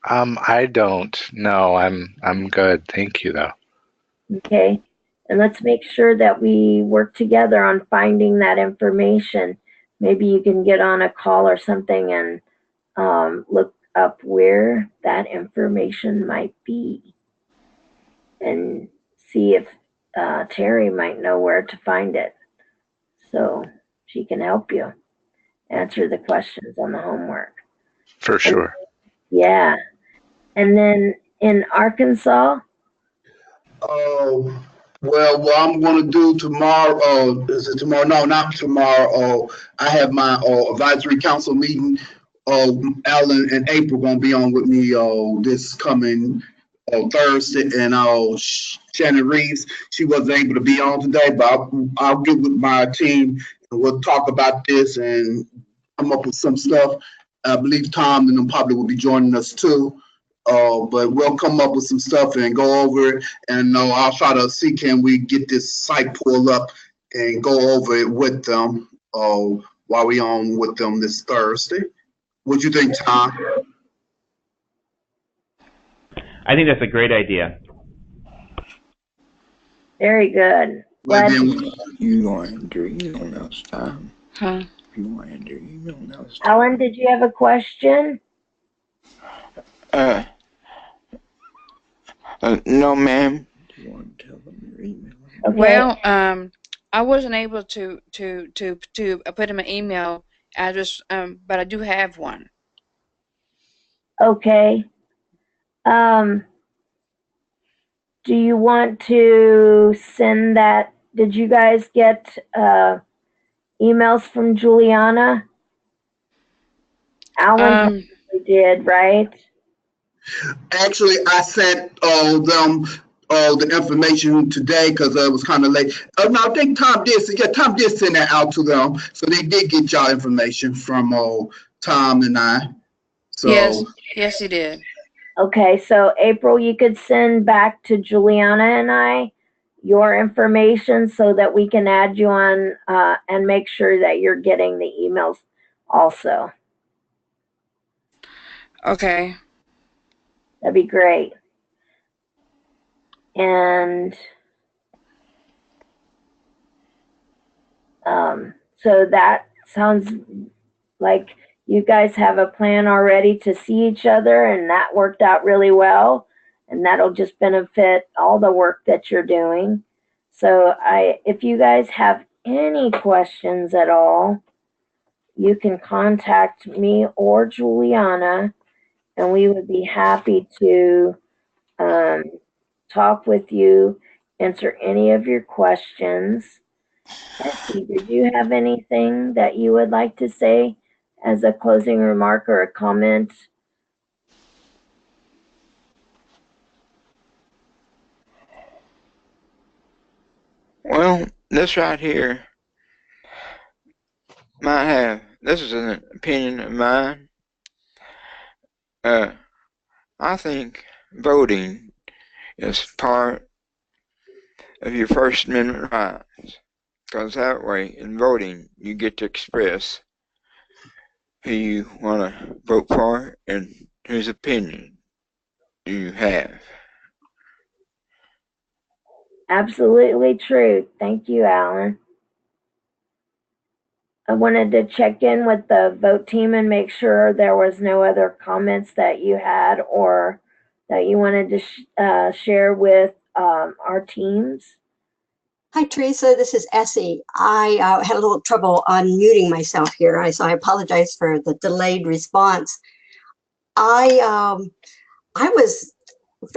I don't. No, I'm good. Thank you though. Okay. And let's make sure that we work together on finding that information. Maybe you can get on a call or something and look up where that information might be and see if Terry might know where to find it so she can help you answer the questions on the homework. For sure. Yeah. And then in Arkansas? Well, what I'm going to do tomorrow, is it tomorrow? No, not tomorrow. I have my advisory council meeting. Alan and April going to be on with me this coming Thursday, and Shannon Reeves, she wasn't able to be on today, but I'll get with my team and we'll talk about this and come up with some stuff. I believe Tom and them probably will be joining us too. But we'll come up with some stuff and go over it. And I'll try to see, can we get this site pulled up and go over it with them while we on with them this Thursday. What you think, Tom? I think that's a great idea. Very good. Well, you going to enter email now, Tom? Huh? You want to enter email now? Alan, did you have a question? No, ma'am. Do you want to tell them your email? Okay. Well, I wasn't able to put in my email address, but I do have one. Okay. Do you want to send that? Did you guys get emails from Juliana? Alan did, right? Actually, I sent them the information today because it was kind of late. No, I think Tom did. Yeah, Tom did send that out to them, so they did get y'all information from Tom and I. So yes, he did. Okay, so April, you could send back to Juliana and I your information so that we can add you on and make sure that you're getting the emails also. Okay. That'd be great. And so that sounds like you guys have a plan already to see each other, and that worked out really well. And that'll just benefit all the work that you're doing. So if you guys have any questions at all, you can contact me or Juliana, and we would be happy to talk with you, answer any of your questions. Bessie, did you have anything that you would like to say as a closing remark or a comment? Well, this right here might have, this is an opinion of mine. I think voting is part of your First Amendment rights, because that way in voting you get to express who you want to vote for and whose opinion do you have. Absolutely true. Thank you, Alan. I wanted to check in with the vote team and make sure there was no other comments that you had or that you wanted to share with our teams. Hi, Teresa. This is Essie. I had a little trouble unmuting myself here, so I apologize for the delayed response. I was,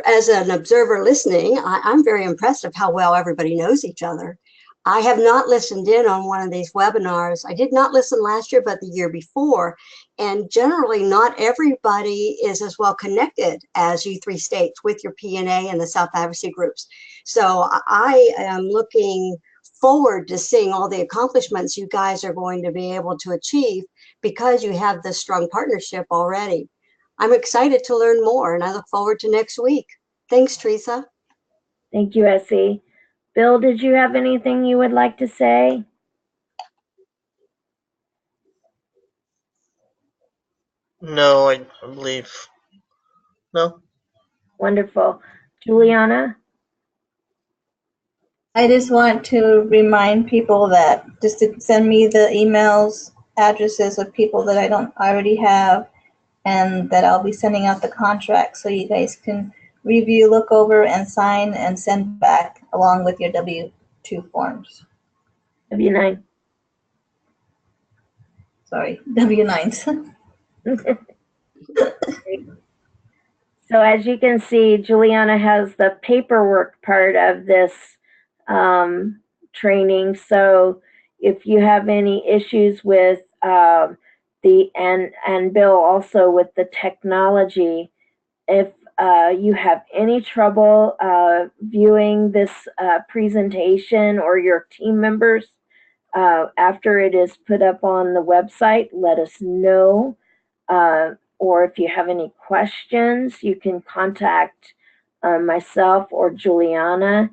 as an observer listening, I'm very impressed of how well everybody knows each other. I have not listened in on one of these webinars. I did not listen last year, but the year before. And generally, not everybody is as well connected as you three states with your P&A and the South Advocacy groups. So I am looking forward to seeing all the accomplishments you guys are going to be able to achieve because you have this strong partnership already. I'm excited to learn more, and I look forward to next week. Thanks, Teresa. Thank you, Essie. Bill, did you have anything you would like to say? No, I believe, no. Wonderful. Juliana? I just want to remind people that just to send me the emails, addresses of people that I don't already have, and that I'll be sending out the contract so you guys can review, look over, and sign and send back along with your W-2 forms. W-9. Sorry, W-9s. So as you can see, Juliana has the paperwork part of this training. So if you have any issues with and Bill also with the technology, if you have any trouble viewing this presentation or your team members after it is put up on the website, let us know. Or if you have any questions, you can contact myself or Juliana.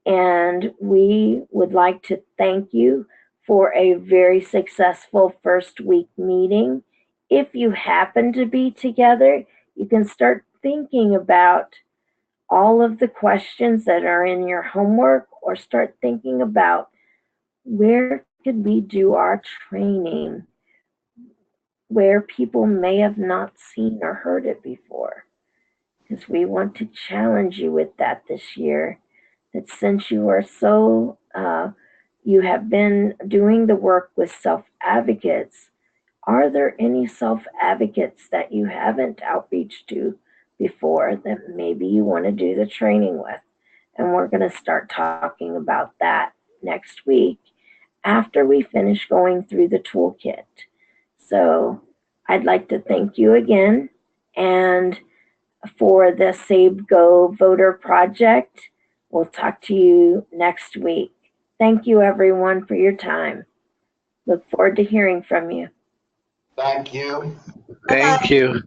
And we would like to thank you for a very successful first week meeting. If you happen to be together, you can start thinking about all of the questions that are in your homework, or start thinking about where could we do our training where people may have not seen or heard it before. Because we want to challenge you with that this year. That since you are so, you have been doing the work with self-advocates, are there any self-advocates that you haven't outreached to before that maybe you want to do the training with? And we're going to start talking about that next week after we finish going through the toolkit. So I'd like to thank you again, and for the SABE GoVoter project, we'll talk to you next week. Thank you everyone for your time. Look forward to hearing from you. Thank you. Thank you.